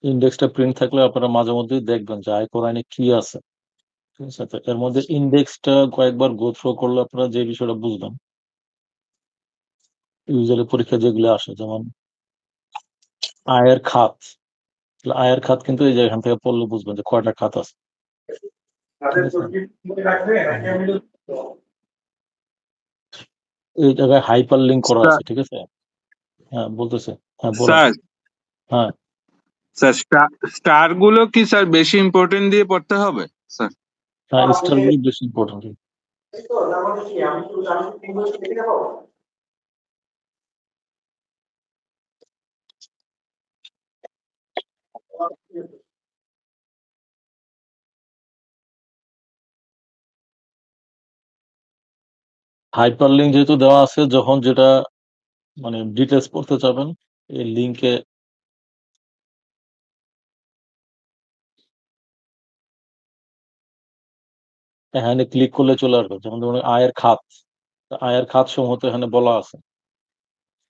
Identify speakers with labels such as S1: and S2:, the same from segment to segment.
S1: ইন্ডেক্সটা print থাকলে আপনারা মাঝে মধ্যে দেখবেন যে আয়কর আইনে কি আছে। ঠিক আছে, তো এর মধ্যে ইন্ডেক্সটা কয়েকবার গো থ্রো করলে আপনারা যে বিষয়টা বুঝবেন। ইউজুয়ালি পরীক্ষা যেগুলো আসে, যেমন আয়ের খাত, তাহলে আয়ের খাত কিন্তু এই যে এখান থেকে পড়লে বুঝবেন যে কয়টা খাত আছে। ঠিক আছে, এই জায়গায় হাইপার লিঙ্ক করা
S2: স্যার
S1: আছে। ঠিক আছে, হ্যাঁ বলতেছে, হ্যাঁ বলেন।
S2: স্যার
S1: হ্যাঁ,
S2: স্যার স্টার গুলো কি স্যার বেশি ইম্পর্টেন্ট দিয়ে পড়তে হবে স্যার?
S1: হ্যাঁ স্টার গুলো বেশি ইম্পর্টেন্ট। হাইপার লিঙ্ক যেহেতু দেওয়া আছে, যখন যেটা মানে ডিটেলস পড়তে চাবেন, এই লিঙ্কে এখানে ক্লিক করলে চলে আসবে। যেমন ধরুন আয়ের খাত, আয়ের খাত সমূহ তো এখানে বলা আছে।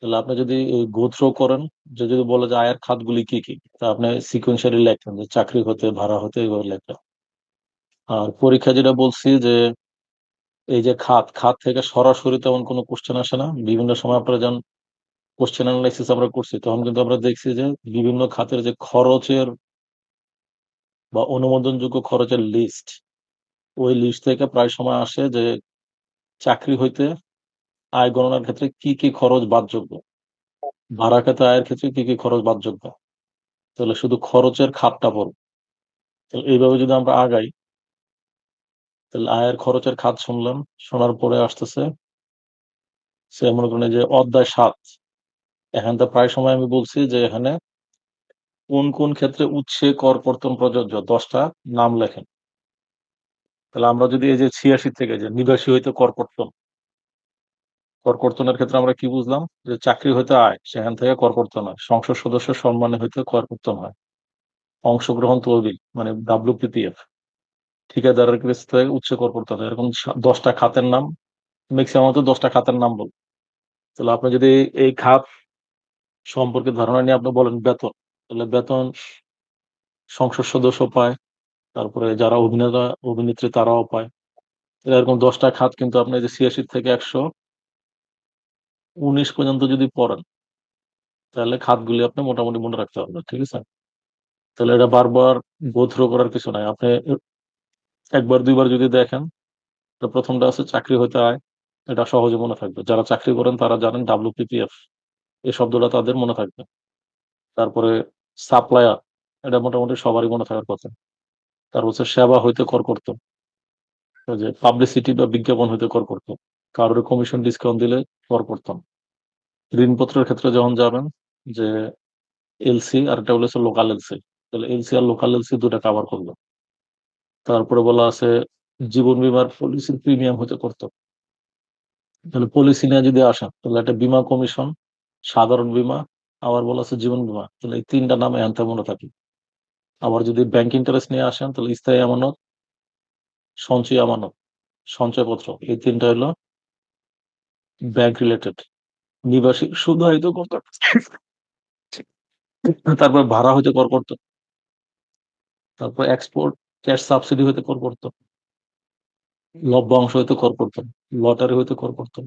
S1: তাহলে আপনি যদি গো থ্রো করেন, যে যদি বলে যে আয়ের খাতগুলি কি কি, তা আপনি সিকোয়েন্সালি লেখেন যে চাকরি হতে, ভাড়া হতে, এইভাবে লেখেন। আর পরীক্ষা যেটা বলছি যে এই যে খাত, খাত থেকে সরাসরি তেমন কোনো কোশ্চেন আসে না। বিভিন্ন সময় আপনারা যখন কোশ্চেন অ্যানালাইসিস আমরা করছি, তখন কিন্তু আমরা দেখছি যে বিভিন্ন খাতের যে খরচের বা অনুমোদনযোগ্য খরচের লিস্ট, ওই লিস্ট থেকে প্রায় সময় আসে যে চাকরি হইতে আয় গণনার ক্ষেত্রে কি কি খরচ বাদযোগ্য, ভাড়া খাতে আয়ের ক্ষেত্রে কি কি খরচ বাদযোগ্য। তাহলে শুধু খরচের খাতটা পড়ব। তাহলে এইভাবে যদি আমরা আগাই, তাহলে আয়ের খরচের খাত শুনলাম, শোনার পরে আসতেছে সে মনে করেন যে অধ্যায় 7। এখান তো প্রায় সময় আমি বলছি যে এখানে কোন কোন ক্ষেত্রে উৎসে কর কর্তন প্রযোজ্য 10টা নাম লেখেন। তাহলে আমরা যদি এই যে 86 থেকে যে নিবাসী হইতে কর কর্তন, কর কর্তনের ক্ষেত্রে আমরা কি বুঝলাম, যে চাকরি হইতে আয় সেখান থেকে কর কর্তন হয়, সংসদ সদস্য সম্মানে হইতে কর কর্তন হয়, অংশগ্রহণ তহবিল মানে WPPF, ঠিকাদারের কাছ থেকে উৎসে কর কর্তন হয়, এরকম 10টা খাতের নাম, ম্যাক্সিমাম তো 10টা খাতের নাম বল। তাহলে আপনি যদি এই খাত সম্পর্কে ধারণা নিয়ে আপনি বলেন বেতন, তাহলে বেতন সংসদ সদস্য পায়, তারপরে যারা অভিনেতা অভিনেত্রী তারাও পায়। এরকম 10টা খাত কিন্তু আপনি যে 86 থেকে 119 পর্যন্ত যদি পড়েন, তাহলে খাতগুলি আপনি মোটামুটি মনে রাখতে পারবেন। ঠিক আছে, তাহলে এটা বারবার গো থ্রো করার কিছু নাই। আপনি একবার দুইবার যদি দেখেন, তো প্রথমটা আছে চাকরি হতে আয়, এটা সহজে মনে থাকবে। যারা চাকরি করেন তারা জানেন WPPF, এই শব্দটা তাদের মনে থাকবে। তারপরে সাপ্লায়ার, এটা মোটামুটি সবারই মনে থাকার কথা। তারপর হচ্ছে সেবা হইতে কর করত, ওই যে পাবলিসিটি বা বিজ্ঞাপন হইতে কর করত, কারোর কমিশন ডিসকাউন্ট দিলে কর করতাম। ঋণপত্রের ক্ষেত্রে যখন যাবেন, যে এলসি আর একটা হলো লোকাল এলসি, তাহলে এলসি আর লোকাল এলসি দুটা কাভার করলো। তারপরে বলা আছে জীবন বীমার পলিসির প্রিমিয়াম হতে করতো। তাহলে পলিসি নিয়ে যদি আসেন, তাহলে একটা বীমা কমিশন, সাধারণ বীমা, আবার বলা আছে জীবন বীমা, তাহলে এই তিনটা নাম এখান থেকে মনে থাকে। আবার যদি ব্যাংক ইন্টারেস্ট নিয়ে আসেন, তাহলে স্থায়ী আমানত, সঞ্চয় আমানত, সঞ্চয়পত্র, এই তিনটা হলো ব্যাংক রিলেটেড। নিবাসী সুদ হইতে করতো, তারপর ভাড়া হইতে কর করতো, তারপর এক্সপোর্ট ক্যাশ সাবসিডি হইতে কর করতো, লভ্যাংশ হইতে কর করতো, লটারি হইতে কর করতো।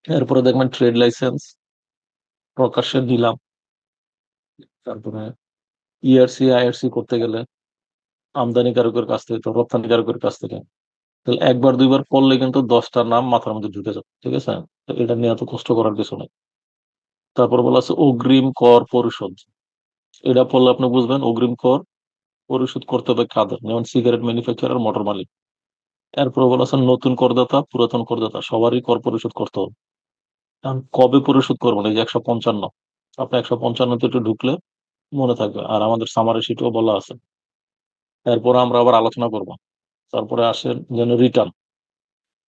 S1: এরপরে দেখবেন ট্রেড লাইসেন্স, প্রকাশ্যে নিলাম, তারপরে ইআরসি আইআরসি করতে গেলে আমদানিকারকের কাছ থেকে, তো রপ্তানিকারকের কাছ থেকে। তাহলে একবার দুইবার পড়লে কিন্তু 10টা নাম মাথার মধ্যে ঢুকে যাবে। ঠিক আছে, তো এটা নিয়ে এত কষ্ট করার কিছু নেই। তারপর বলা আছে অগ্রিম কর পরিশোধ, এটা পড়লে আপনি বুঝবেন অগ্রিম কর পরিশোধ করতে হবে কাদের, যেমন সিগারেট ম্যানুফ্যাকচারার, মোটর মালিক। এরপরে বলা আছে নতুন করদাতা পুরাতন করদাতা সবারই কর পরিশোধ করতে হবে। এখন কবে পরিশোধ করবেন, এই যে 155, আপনি 155 একটু ঢুকলে মনে থাকবে। আর আমাদের সামারি শিটও বলা আছে। এরপরে আমরা আবার আলোচনা করব। তারপরে আসেন যেন রিটার্ন,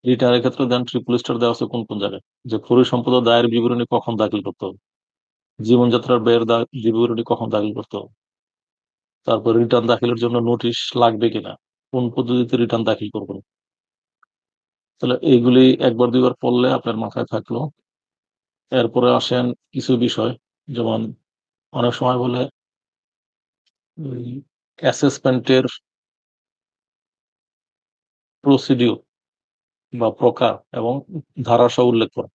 S1: রিটার্নের ক্ষেত্রে দেন ট্রিপল স্টার দেওয়া আছে কোন কোন জায়গায়, যে পরিসম্পদ দায়ের বিবরণী কখন দাখিল করতে হবে, জীবনযাত্রার ব্যয়ের বিবরণী কখন দাখিল করতে হবে, তারপর রিটার্ন দাখিলের জন্য নোটিশ লাগবে কিনা, কোন পদ্ধতিতে রিটার্ন দাখিল করবেন। তাহলে এইগুলি একবার দুইবার পড়লে আপনার মাথায় থাকলো। এরপরে আসেন কিছু বিষয়, যেমন অনেক সময় বলে অ্যাসেসমেন্টের প্রসিডিউর বা প্রকার এবং ধারা সহ উল্লেখ করে।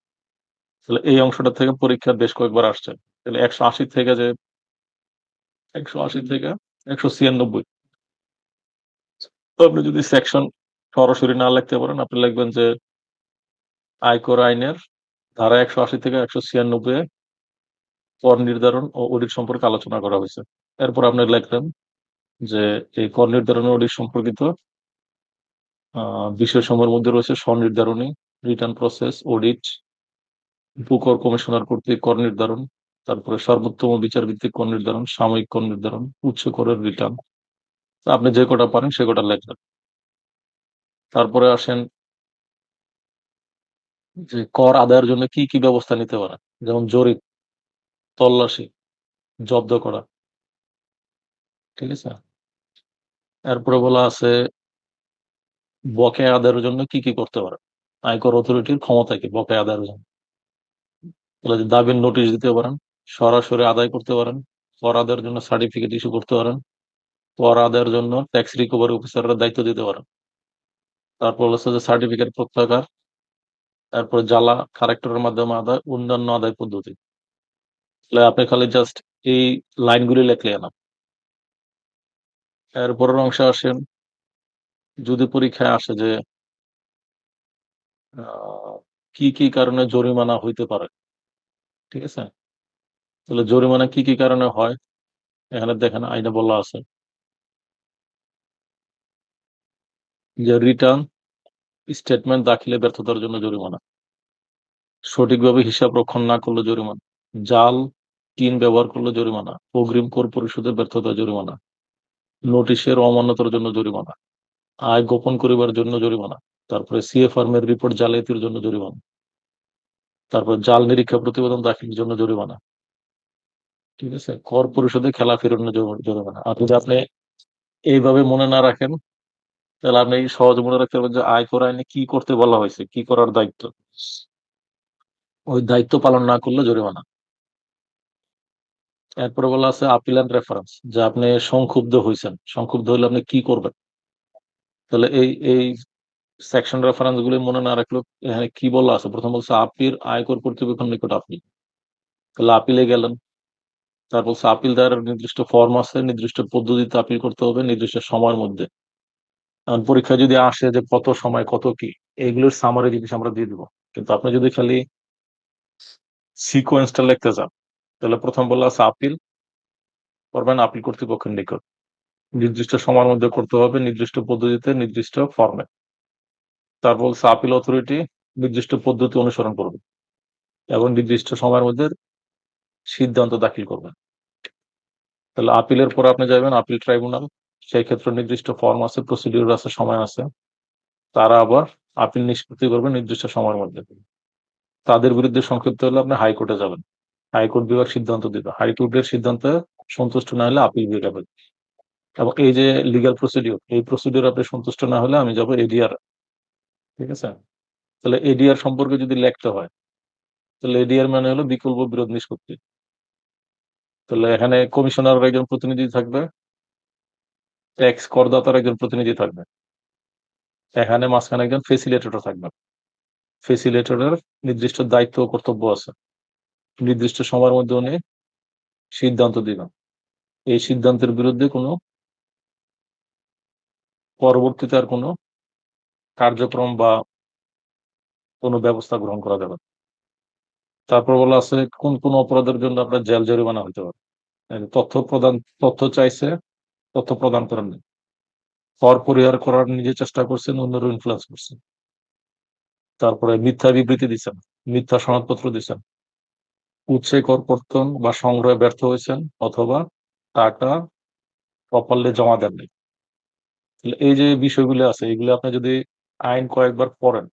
S1: তাহলে এই অংশটা থেকে পরীক্ষা বেশ কয়েকবার আসছে। তাহলে 180 থেকে যে 180 থেকে 196, তো আপনি যদি সেকশন সরাসরি না লিখতে পারেন, আপনি লিখবেন যে আয়কর আইনের ধারা 180 থেকে 196 কর নির্ধারণ ও অডিট সম্পর্কে আলোচনা করা হয়েছে। এরপর আপনি লিখলেন যে এই কর নির্ধারণ ও অডিট সম্পর্কিত বিষয়সমূহের মধ্যে রয়েছে স্বনির্ধারণী, রিটার্ন প্রসেস, অডিট, উপকর কমিশনার কর্তৃক কর নির্ধারণ, তারপরে সর্বোত্তম বিচার ভিত্তিক কর নির্ধারণ, সাময়িক কর নির্ধারণ, উচ্চ করের রিটার্ন। আপনি যে কটা পারেন সে কটা লেখলেন। তারপরে আসেন যে কর আদায়ের জন্য কি কি ব্যবস্থা নিতে পারে, যেমন জরিপ, তল্লাশি, জব্দ করা। ঠিক আছে। এরপরে বলা আছে বকেয়া আদায়ের জন্য কি কি করতে পারে, আয়কর অথরিটির ক্ষমতা কি বকেয়া আদায়ের জন্য। বলে যে দাবির নোটিশ দিতে পারেন, সরাসরি আদায় করতে পারেন, কর আদায়ের জন্য সার্টিফিকেট ইস্যু করতে পারেন, কর আদায়ের জন্য ট্যাক্স রিকভারি অফিসাররা দায়িত্ব দিতে পারেন। তারপর হচ্ছে যে সার্টিফিকেট প্রত্যাহার, তারপর জ্বালা কারেক্টরের মাধ্যমে আদায়, অন্যান্য আদায় পদ্ধতি। তাহলে আপনি খালি জাস্ট এই লাইনগুলি লিখলে না। এরপরের অংশে আসেন, যদি পরীক্ষায় আসে যে আহ, কি কি কারণে জরিমানা হইতে পারে। ঠিক আছে। তাহলে জরিমানা কি কি কারণে হয়, এখানে দেখেন আইনে বলা আছে যে রিটার্ন স্টেটমেন্ট দাখিলে ব্যর্থতার জন্য জরিমানা, সঠিকভাবে হিসাব রক্ষণ না করলে জরিমানা, জাল টিন ব্যবহার করলে জরিমানা, অগ্রিম কর পরিশোধের ব্যর্থতা জরিমানা, নোটিশের অমান্যতার জন্য জরিমানা, আয় গোপন করিবার জন্য জরিমানা, তারপরে সিএ ফার্মের রিপোর্ট জালিয়াতির জন্য জরিমানা, তারপর জাল নিরীক্ষা প্রতিবেদন দাখিলের জন্য জরিমানা। ঠিক আছে। কর পরিশোধে খেলা ফেরানোর জন্য জরিমানা। আর যদি আপনি এইভাবে মনে না রাখেন, তাহলে আপনি সহজে মনে রাখতে পারবেন যে আয়কর আইনে কি করতে বলা হয়েছে, কি করার দায়িত্ব, ওই দায়িত্ব পালন না করলে জরিমানা। এরপরে বলা আছে আপিল এন্ড রেফারেন্স, যে আপনি সংক্ষুব্ধ হয়েছেন, সংক্ষুব্ধ হলে আপনি কি করবেন। তাহলে এই সেকশন রেফারেন্স গুলি মনে না রাখলেও এখানে কি বলা আছে, প্রথম বলছে আপিল আয়কর কর্তৃপক্ষের নিকট আপিল। তাহলে আপিলে গেলেন, তারপর হচ্ছে আপিল দায়ের নির্দিষ্ট ফর্ম আছে, নির্দিষ্ট পদ্ধতিতে আপিল করতে হবে নির্দিষ্ট সময়ের মধ্যে। এখন পরীক্ষা যদি আসে যে কত সময় কত কি, এগুলোর সামারি জিনিস আমরা দিয়ে দিব। কিন্তু আপনি যদি খালি সিকোয়েন্সটা লিখতে চান, তাহলে প্রথম বলা আছে আপিল করবেন আপিল কর্তৃপক্ষের নিকট, নির্দিষ্ট সময়ের মধ্যে করতে হবে, নির্দিষ্ট পদ্ধতিতে, নির্দিষ্ট ফর্মে। তারপর হচ্ছে আপিল অথরিটি নির্দিষ্ট পদ্ধতি অনুসরণ করবে এবং নির্দিষ্ট সময়ের মধ্যে সিদ্ধান্ত দাখিল করবে। তাহলে আপিলের পর আপনি যাবেন আপিল ট্রাইব্যুনাল, সেই ক্ষেত্রে নির্দিষ্ট ফর্ম আছে, প্রসিডিউর আছে, সময় আছে। তারা আবার আপিল নিষ্পত্তি করবে নির্দিষ্ট সময়ের মধ্যে। তাদের বিরুদ্ধে সংক্ষিপ্ত হলে আপনি হাইকোর্টে যাবেন, হাইকোর্ট বিভাগ সিদ্ধান্ত দিবে, হাইকোর্টের সিদ্ধান্তে সন্তুষ্ট না হলে আপিল বিভাগে। এবং এই যে লিগাল প্রসিডিউর, এই প্রসিডিউর আপনি সন্তুষ্ট না হলে আমি যাবো এডিআর। ঠিক আছে। তাহলে এডিআর সম্পর্কে যদি লিখতে হয়, তাহলে এডিআর মানে হলো বিকল্প বিরোধ নিষ্পত্তি। তাহলে এখানে কমিশনার একজন প্রতিনিধি থাকবে, ট্যাক্স করদাতার একজন প্রতিনিধি থাকবে, এখানে মাঝখানে একজন ফেসিলিটেটর থাকবে। ফেসিলিটেটরের নির্দিষ্ট দায়িত্ব ও কর্তব্য আছে, নির্দিষ্ট সময়ের মধ্যে উনি সিদ্ধান্ত দিবেন। এই সিদ্ধান্তের বিরুদ্ধে কোনো পরবর্তীতে আর কোনো কার্যক্রম বা কোনো ব্যবস্থা গ্রহণ করা যাবে না। তারপর বলা আছে কোন কোন অপরাধের জন্য আপনার জেল জরিমানা হতে পারে। তথ্য চাইছে, তথ্য প্রদান করেন নাই, কর পরিহার করার নিজে চেষ্টা করছেন, অন্যের ইনফ্লুয়েন্স করছেন, তারপরে মিথ্যা বিবৃতি দিচ্ছেন, মিথ্যা সনদপত্র দিচ্ছেন, উৎসে কর কর্তন বা সংগ্রহে ব্যর্থ হয়েছেন, অথবা টাকা প্রপারলি জমা দেননি। তাহলে এই যে বিষয়গুলো আছে, এগুলো আপনি যদি আইন কয়েকবার পড়েন,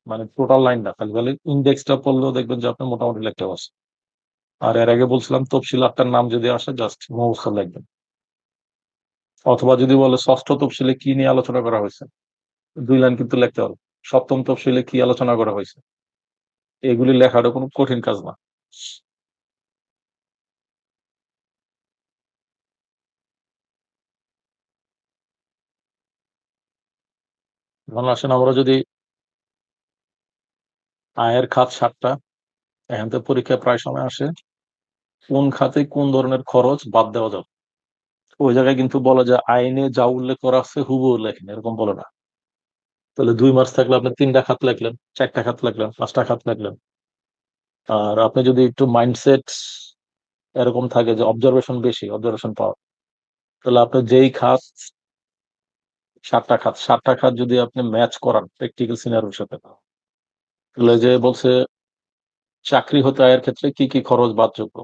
S1: মানে টোটাল লাইন না, খালি খালি ইন্ডেক্সটা পড়লেও দেখবেন যে আপনি মোটামুটি লিখতে পারছেন। আর এর আগে বলছিলাম তফসিল আক্তার নাম যদি আসে জাস্ট মুখস্থ লিখবেন। অথবা যদি বলে ষষ্ঠ তফসিলে কি নিয়ে আলোচনা করা হয়েছে, 2 লাইন কিন্তু লিখতে হবে। সপ্তম তফসিলে কি আলোচনা করা হয়েছে। এগুলি লেখাটা কোনো কঠিন কাজ না। এখন আসেন আমরা যদি আয়ের খাত 7টা, এখান থেকে পরীক্ষায় প্রায় সময় আসে কোন খাতে কোন ধরনের খরচ বাদ দেওয়া যাবে। ওই জায়গায় কিন্তু বলা যায় আইনে যা উল্লেখ করা আছে হুবহু লেখেন, এরকম বলে না। তাহলে 2 মাস থাকলে আপনি 3টা খাত লিখলেন, 4টা খাত লিখলেন, 5টা খাত লিখলেন। আর আপনি যদি একটু মাইন্ডসেট এরকম থাকে যে অবজারভেশন বেশি, অবজারভেশন পাওয়ার, তাহলে আপনি যেই খাত 7টা খাত যদি আপনি ম্যাচ করান প্র্যাকটিক্যাল সিনারিওর সাথে, তাহলে যে বলছে চাকরি হতে আয়ের ক্ষেত্রে কি কি খরচ বাদযোগ্য,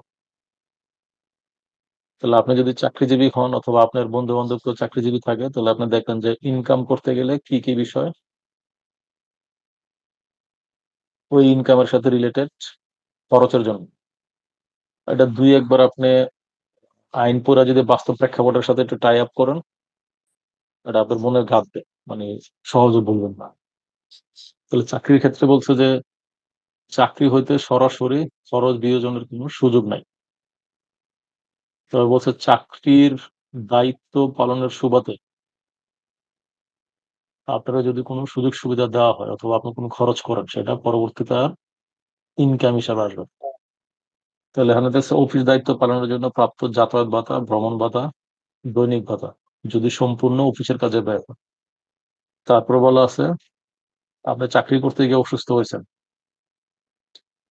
S1: তাহলে আপনি যদি চাকরিজীবী হন অথবা আপনার বন্ধু বান্ধব কেউ চাকরিজীবী থাকে, তাহলে আপনি দেখবেন যে ইনকাম করতে গেলে কি কি বিষয় ওই ইনকামের সাথে রিলেটেড খরচের জন্য, এটা দুই একবার আপনি আইন পড়া যদি বাস্তব প্রেক্ষাপটের সাথে একটু টাই আপ করেন, এটা আপনার মনের ঘাতবে, মানে সহজে বলবেন না। তাহলে চাকরির ক্ষেত্রে বলছে যে চাকরি হইতে সরাসরি খরচ বিয়োজনের কোনো সুযোগ নাই। তবে বলছে চাকরির দায়িত্ব পালনের সুবাদে আপনারা যদি কোনো সুযোগ সুবিধা দেওয়া হয় অথবা আপনি কোনো খরচ করেন, সেটা পরবর্তীতে আর ইনকাম হিসাবে আসবে। তাহলে এখানে দেখছে অফিস দায়িত্ব পালনের জন্য প্রাপ্ত যাতায়াত ভাতা, ভ্রমণ ভাতা, দৈনিক ভাতা যদি সম্পূর্ণ অফিসের কাজে ব্যয় হয়। তারপর বলা আছে আপনি চাকরি করতে গিয়ে অসুস্থ হয়েছেন,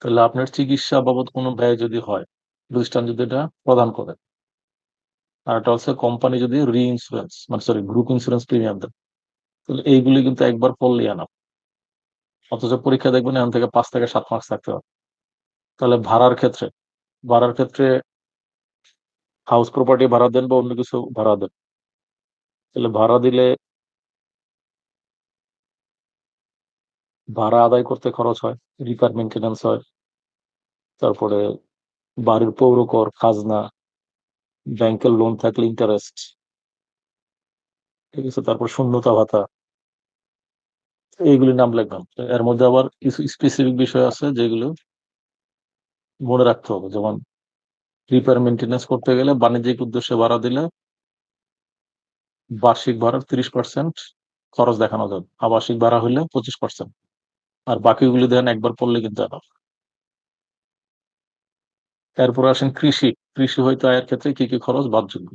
S1: তাহলে আপনার চিকিৎসা বাবদ কোনো ব্যয় যদি হয়, প্রতিষ্ঠান যদি এটা প্রদান করে। আর এটা হচ্ছে কোম্পানি যদি রি ইন্স্যুরেন্স মানে সরি গ্রুপ ইন্স্যুরেন্স প্রিমিয়াম দেয়, তাহলে এইগুলি কিন্তু একবার পড়লেই আনা। অথচ পরীক্ষা দেখবেন এখান থেকে 5 থেকে 7 মার্কস থাকতে হবে। তাহলে ভাড়ার ক্ষেত্রে হাউস প্রপার্টি ভাড়া দেন বা অন্য কিছু ভাড়া দেন, তাহলে ভাড়া দিলে ভাড়া আদায় করতে খরচ হয়, রিপেয়ার মেনটেন্যান্স হয়, তারপরে বাড়ির পৌর কর, খাজনা, ব্যাংকের লোন থাকলে ইন্টারেস্ট, ঠিক আছে, তারপর শূন্যতা ভাতা, এইগুলি নাম লিখবেন। এর মধ্যে আবার কিছু স্পেসিফিক বিষয় আছে যেগুলো মনে রাখতে হবে, যেমন রিপেয়ার মেনটেন্যান্স করতে গেলে বাণিজ্যিক উদ্দেশ্যে ভাড়া দিলে বার্ষিক ভাড়ার 30% খরচ দেখানো যাবে, আবাসিক ভাড়া হইলে 25%, আর বাকিগুলি দেখেন একবার পড়লে কিন্তু enough। এরপর আসেন কৃষি। কৃষি হইতে আয়ের ক্ষেত্রে কি কি খরচ বাদযোগ্য।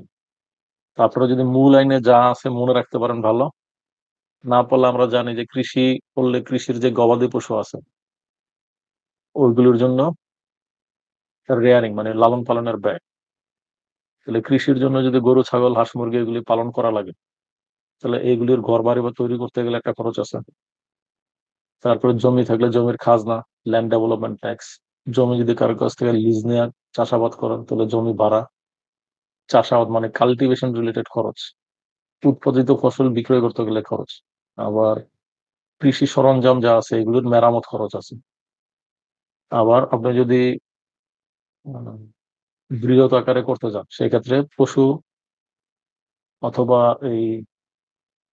S1: তারপরে যদি মূল আইনে যা আছে মনে রাখতে পারেন ভালো, না পারলে আমরা জানি যে কৃষি করলে কৃষির যে গবাদি পশু আছে ওইগুলোর জন্য রেয়ারিং মানে লালন পালনের ব্যয়, তাহলে কৃষির জন্য যদি গরু ছাগল হাঁস মুরগি এগুলি পালন করা লাগে, তাহলে এইগুলির ঘর বাড়ি বা তৈরি করতে গেলে একটা খরচ আছে। তারপরে জমি থাকলে জমির খাজনা, ল্যান্ড ডেভেলপমেন্ট ট্যাক্স, জমি যদি কারোর কাছ থেকে লিজ নেওয়া চাষাবাদ করেন তাহলে জমি ভাড়া, চাষাবাদ মানে কাল্টিভেশন রিলেটেড খরচ, উৎপাদিত ফসল বিক্রয় করতে গেলে খরচ, আবার কৃষি সরঞ্জাম যা আছে এগুলোর মেরামত খরচ আছে। আবার আপনি যদি উম, বৃহৎ আকারে করতে চান সেক্ষেত্রে পশু অথবা এই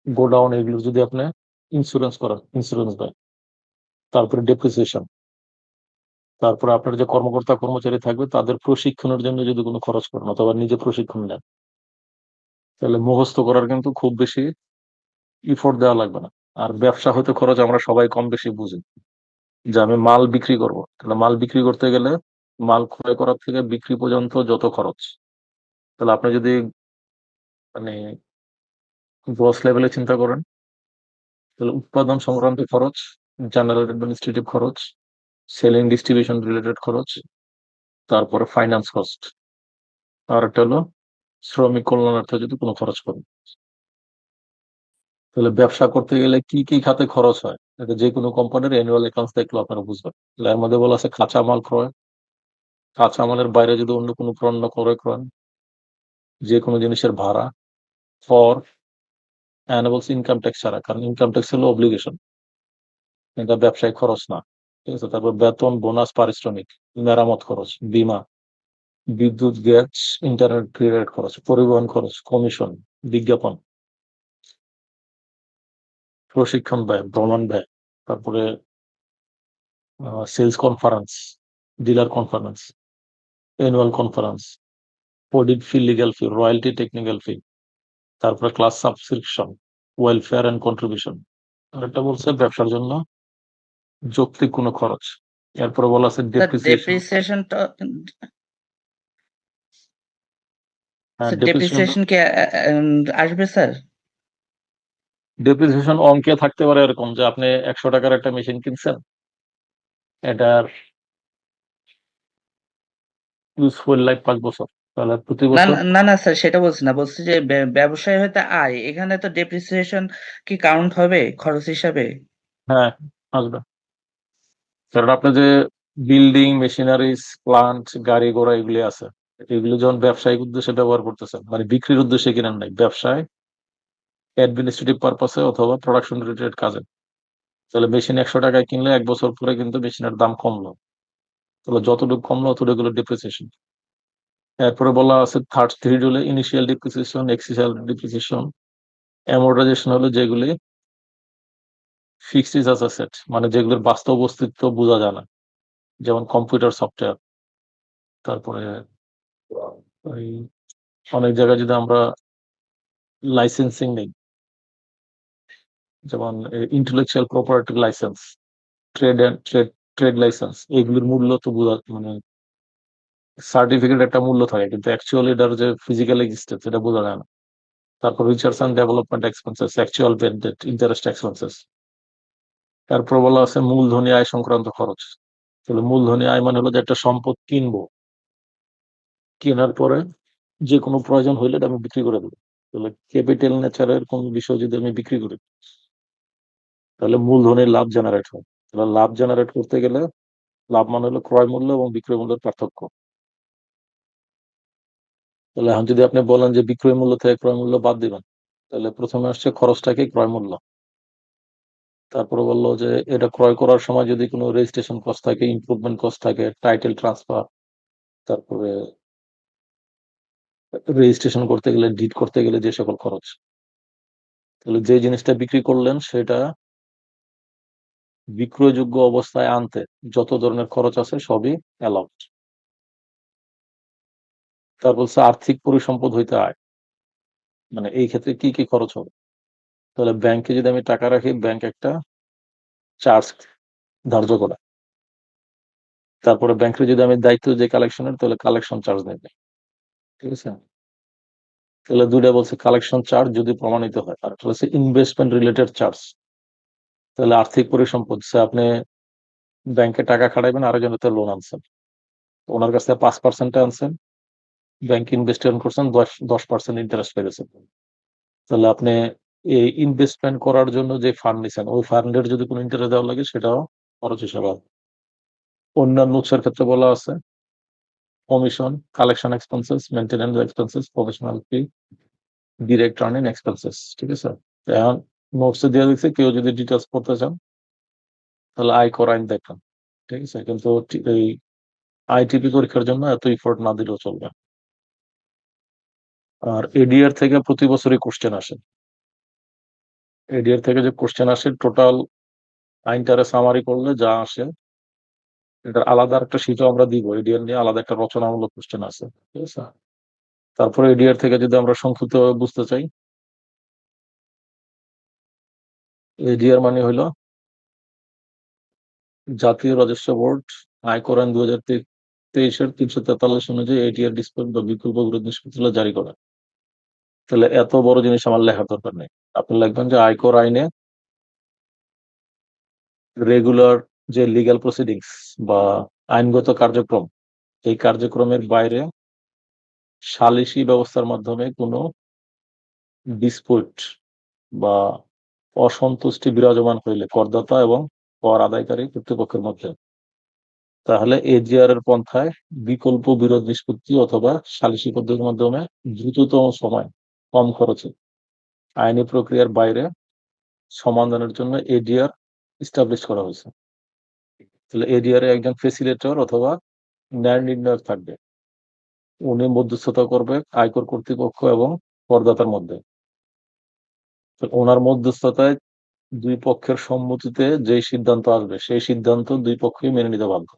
S1: গোডাউন এগুলো যদি আপনি ইন্স্যুরেন্স করেন, ইন্স্যুরেন্স দেয়। তারপরে ডেপ্রিসিয়েশন, তারপরে আপনার যে কর্মকর্তা কর্মচারী থাকবে তাদের প্রশিক্ষণের জন্য যদি কোনো খরচ করেন অথবা নিজে প্রশিক্ষণ নেন, তাহলে মুখস্থ করার কিন্তু খুব বেশি ইফোর্ট দেওয়া লাগবে না। আর ব্যবসা হতে খরচ আমরা সবাই কম বেশি বুঝি, যে আমি মাল বিক্রি করব, তাহলে মাল বিক্রি করতে গেলে মাল ক্রয় করার থেকে বিক্রি পর্যন্ত যত খরচ, তাহলে আপনি যদি মানে গ্রস লেভেলে চিন্তা করেন, তাহলে উৎপাদন সংক্রান্ত খরচ, জেনারেল অ্যাডমিনিস্ট্রেটিভ খরচ, সেলিং ডিস্ট্রিবিউশন রিলেটেড খরচ, তারপরে ফাইন্যান্স কস্ট, আর একটা হলো শ্রমিক কল্যাণার্থে যদি কোনো খরচ করেন। তাহলে ব্যবসা করতে গেলে কি কি খাতে খরচ হয়, এটা যে কোনো কোম্পানির অ্যানুয়াল অ্যাকাউন্টস দেখলে আপনারা বুঝবেন। তাহলে এর মধ্যে বলা আছে কাঁচামাল ক্রয়, কাঁচামালের বাইরে যদি অন্য কোনো পণ্য ক্রয় করেন, যে কোনো জিনিসের ভাড়া, কর, এখানে বলছে ইনকাম ট্যাক্স ছাড়া, কারণ ইনকাম ট্যাক্স হলো অব্লিগেশন, এটা ব্যবসায়িক খরচ না। ঠিক আছে, তারপর বেতন, বোনাস, পারিশ্রমিক, মেরামত খরচ, বীমা, বিদ্যুৎ, গ্যাস, ইন্টারনেট রিলেটেড খরচ, পরিবহন খরচ, কমিশন, বিজ্ঞাপন, প্রশিক্ষণ ব্যয়, ভ্রমণ ব্যয়, তারপরে sales conference, dealer conference, annual conference, audit fee, legal fee, royalty, technical fee, তারপরে class subscription, welfare and contribution, আর একটা বলছে ব্যবসার জন্য যৌক্তিক কোনো খরচ। এরপরে বলা আছে
S3: স্যার
S1: ডেপ্রিসিয়েশন।
S3: ডেপ্রিসিয়েশনটা,
S1: হ্যাঁ,
S3: স্যার
S1: ডেপ্রিসিয়েশন।
S3: ডেপ্রিসিয়েশন কি আসবে স্যার?
S1: ডেপ্রিসিয়েশন অঙ্কে থাকতে পারে এরকম যে আপনি 100 টাকার একটা মেশিন কিনছেন, এটার ইউজফুল লাইফ 5 বছর, তাহলে প্রতি
S3: না
S1: বছর।
S3: না না না স্যার, সেটা বলছি না, বলছি যে ব্যবসায় হয়তো আয়, এখানে তো ডেপ্রিসিয়েশন কি কাউন্ট হবে খরচ হিসাবে?
S1: হ্যাঁ, আসবে। কারণ আপনি যে বিল্ডিং মেশিনারিজ প্লান্ট গাড়ি ঘোড়া এগুলি আছে, এগুলো যখন ব্যবসায়িক উদ্দেশ্যে ব্যবহার করতেছেন, মানে বিক্রির উদ্দেশ্যে কিনেন নাই, ব্যবসায় অ্যাডমিনিস্ট্রেটিভ পারপাসে অথবা প্রোডাকশন রিলেটেড কাজে, তাহলে মেশিন 100 টাকায় কিনলে 1 বছর পরে কিন্তু মেশিনের দাম কমলো, তাহলে যতটুকু কমলো অতটুকু ডিপ্রিসিয়েশন। এরপরে বলা আছে থার্ড থ্রি হলে ইনিশিয়াল ডিপ্রিসিয়েশন, এক্সিশিয়াল ডিপ্রিসিয়েশন, অ্যামোর্টাইজেশন হলো যেগুলি ফিক্সড অ্যাসেট, মানে যেগুলোর বাস্তব অস্তিত্ব বোঝা যায় না, যেমন কম্পিউটার সফটওয়্যার। তারপরে ওই অনেক জায়গায় যদি আমরা লাইসেন্সিং নেই, যেমন intellectual property licence, trade and trade trade licence, এগুলোর মূল্য তো বোঝা, মানে সার্টিফিকেট একটা মূল্য থাকে কিন্তু অ্যাকচুয়ালি এটার যে ফিজিক্যাল এক্সিস্টেন্স এটা বোঝা যায় না। তারপর research and development expenses, actual paid interest expenses. তারপর বলা আছে মূলধনী আয় সংক্রান্ত খরচ। তাহলে মূলধনী আয় মানে হলো যে একটা সম্পদ কিনবো, কেনার পরে যে কোনো প্রয়োজন হইলে এটা আমি বিক্রি করে দেবো। তাহলে ক্যাপিটাল নেচারের কোন বিষয় যদি আমি বিক্রি করি, তাহলে মূলধনের লাভ জেনারেট হয়। তাহলে লাভ জেনারেট করতে গেলে, লাভ মানে হলো ক্রয় মূল্য এবং বিক্রয় মূল্যের পার্থক্য। তাহলে এখন যদি আপনি বলেন যে বিক্রয় মূল্য থেকে ক্রয় মূল্য বাদ দিবেন, তাহলে প্রথমে আসছে খরচটাকে ক্রয় মূল্য। তারপরে বললো যে এটা ক্রয় করার সময় যদি কোনো রেজিস্ট্রেশন কস্ট থাকে, ইমপ্রুভমেন্ট কস্ট থাকে, টাইটেল ট্রান্সফার, তারপরে রেজিস্ট্রেশন করতে গেলে, ডিড করতে গেলে যে সকল খরচ, তাহলে যে জিনিসটা বিক্রি করলেন সেটা বিক্রয়যোগ্য অবস্থায় আনতে যত ধরনের খরচ আছে সবই অ্যালাউড। তারপর হচ্ছে আর্থিক পরিসম্পদ হইতে আয়, মানে এই ক্ষেত্রে কি কি খরচ হবে। তাহলে ব্যাংকে যদি আমি টাকা রাখি, ব্যাংক একটা চার্জ ধার্য করে। তারপরে ব্যাংকের যদি আমি দায়িত্ব যে কালেকশনের, তাহলে কালেকশন চার্জ নেবে। ঠিক আছে, তাহলে দুইটা বলছে কালেকশন চার্জ যদি প্রমাণিত হয়, আর একটা হচ্ছে ইনভেস্টমেন্ট রিলেটেড চার্জ। তাহলে আর্থিক পরিসম্পদ সে আপনি ব্যাংকে টাকা খাটাইবেন, আরেকজনের লোন আনছেন, ওনার কাছ থেকে 5% আনছেন, ব্যাংক ইনভেস্টমেন্ট করছেন, 10% ইন্টারেস্ট পেয়েছেন। তাহলে আপনি এই ইনভেস্টমেন্ট করার জন্য যে ফান্ড নিছেন, ওই ফান্ডের যদি কোনো ইন্টারেস্ট দেওয়া লাগে সেটাও খরচ হিসাবে হবে। অন্যান্য উৎসের ক্ষেত্রে বলা আছে commission, collection expenses, maintenance expenses, professional fee, direct earning expenses. ঠিক আছে, এখন নোটসে দিয়ে দিচ্ছে, কেউ যদি ডিটেলস পড়তে চান তাহলে আয়কর আইন দেখেন। ঠিক আছে, কিন্তু এই আইটিপি পরীক্ষার জন্য এত ইফোর্ট না দিলেও চলবে। আর এডিআর থেকে প্রতি বছরই কোশ্চেন আসে। এডিআর থেকে যে কোশ্চেন আসে, টোটাল আইনটারে সামারি করলে যা আসে, এটার আলাদা একটা শীটও আমরা দিব, এডিআর নিয়ে আলাদা একটা রচনামূলক কোশ্চেন আছে। ঠিক আছে, তারপরে এডিআর থেকে যদি আমরা সংক্ষিপ্ত বুঝতে চাই, এডিআর মানে হলো জাতীয় রাজস্ব বোর্ড আয়কর আইন 2023-এর 343 অনুযায়ী এডিআর ডিসপোজ বা বিকল্প বিরোধ নিষ্পত্তি জারি করে। তাহলে এত বড় জিনিস আমার লেখার দরকার নেই, আপনি লিখবেন যে আয়কর আইনে রেগুলার যে লিগ্যাল প্রসিডিংস বা আইনগত কার্যক্রম, এই কার্যক্রমের বাইরে সালিসি ব্যবস্থার মাধ্যমে কোনো ডিসপুট বা অসন্তুষ্টি বিরাজমান হইলে করদাতা এবং কর আদায়কারী কর্তৃপক্ষের মধ্যে, তাহলে এজিআর এর পন্থায় বিকল্প বিরোধ নিষ্পত্তি অথবা সালিসি পদ্ধতির মাধ্যমে দ্রুততম সময়, কম খরচে আইনি প্রক্রিয়ার বাইরে সমাধানের জন্য এডিআর ইস্টাবলিশ করা হয়েছে। তাহলে এডিআর এ একজন ফেসিলেটর অথবা ন্যায় নির্ণায়ক থাকবে, উনি মধ্যস্থতা করবে আয়কর কর্তৃপক্ষ এবং করদাতার মধ্যে। তো ওনার মধ্যস্থতায় দুই পক্ষের সম্মতিতে যে সিদ্ধান্ত আসবে সেই সিদ্ধান্ত দুই পক্ষই মেনে নিতে বাধ্য।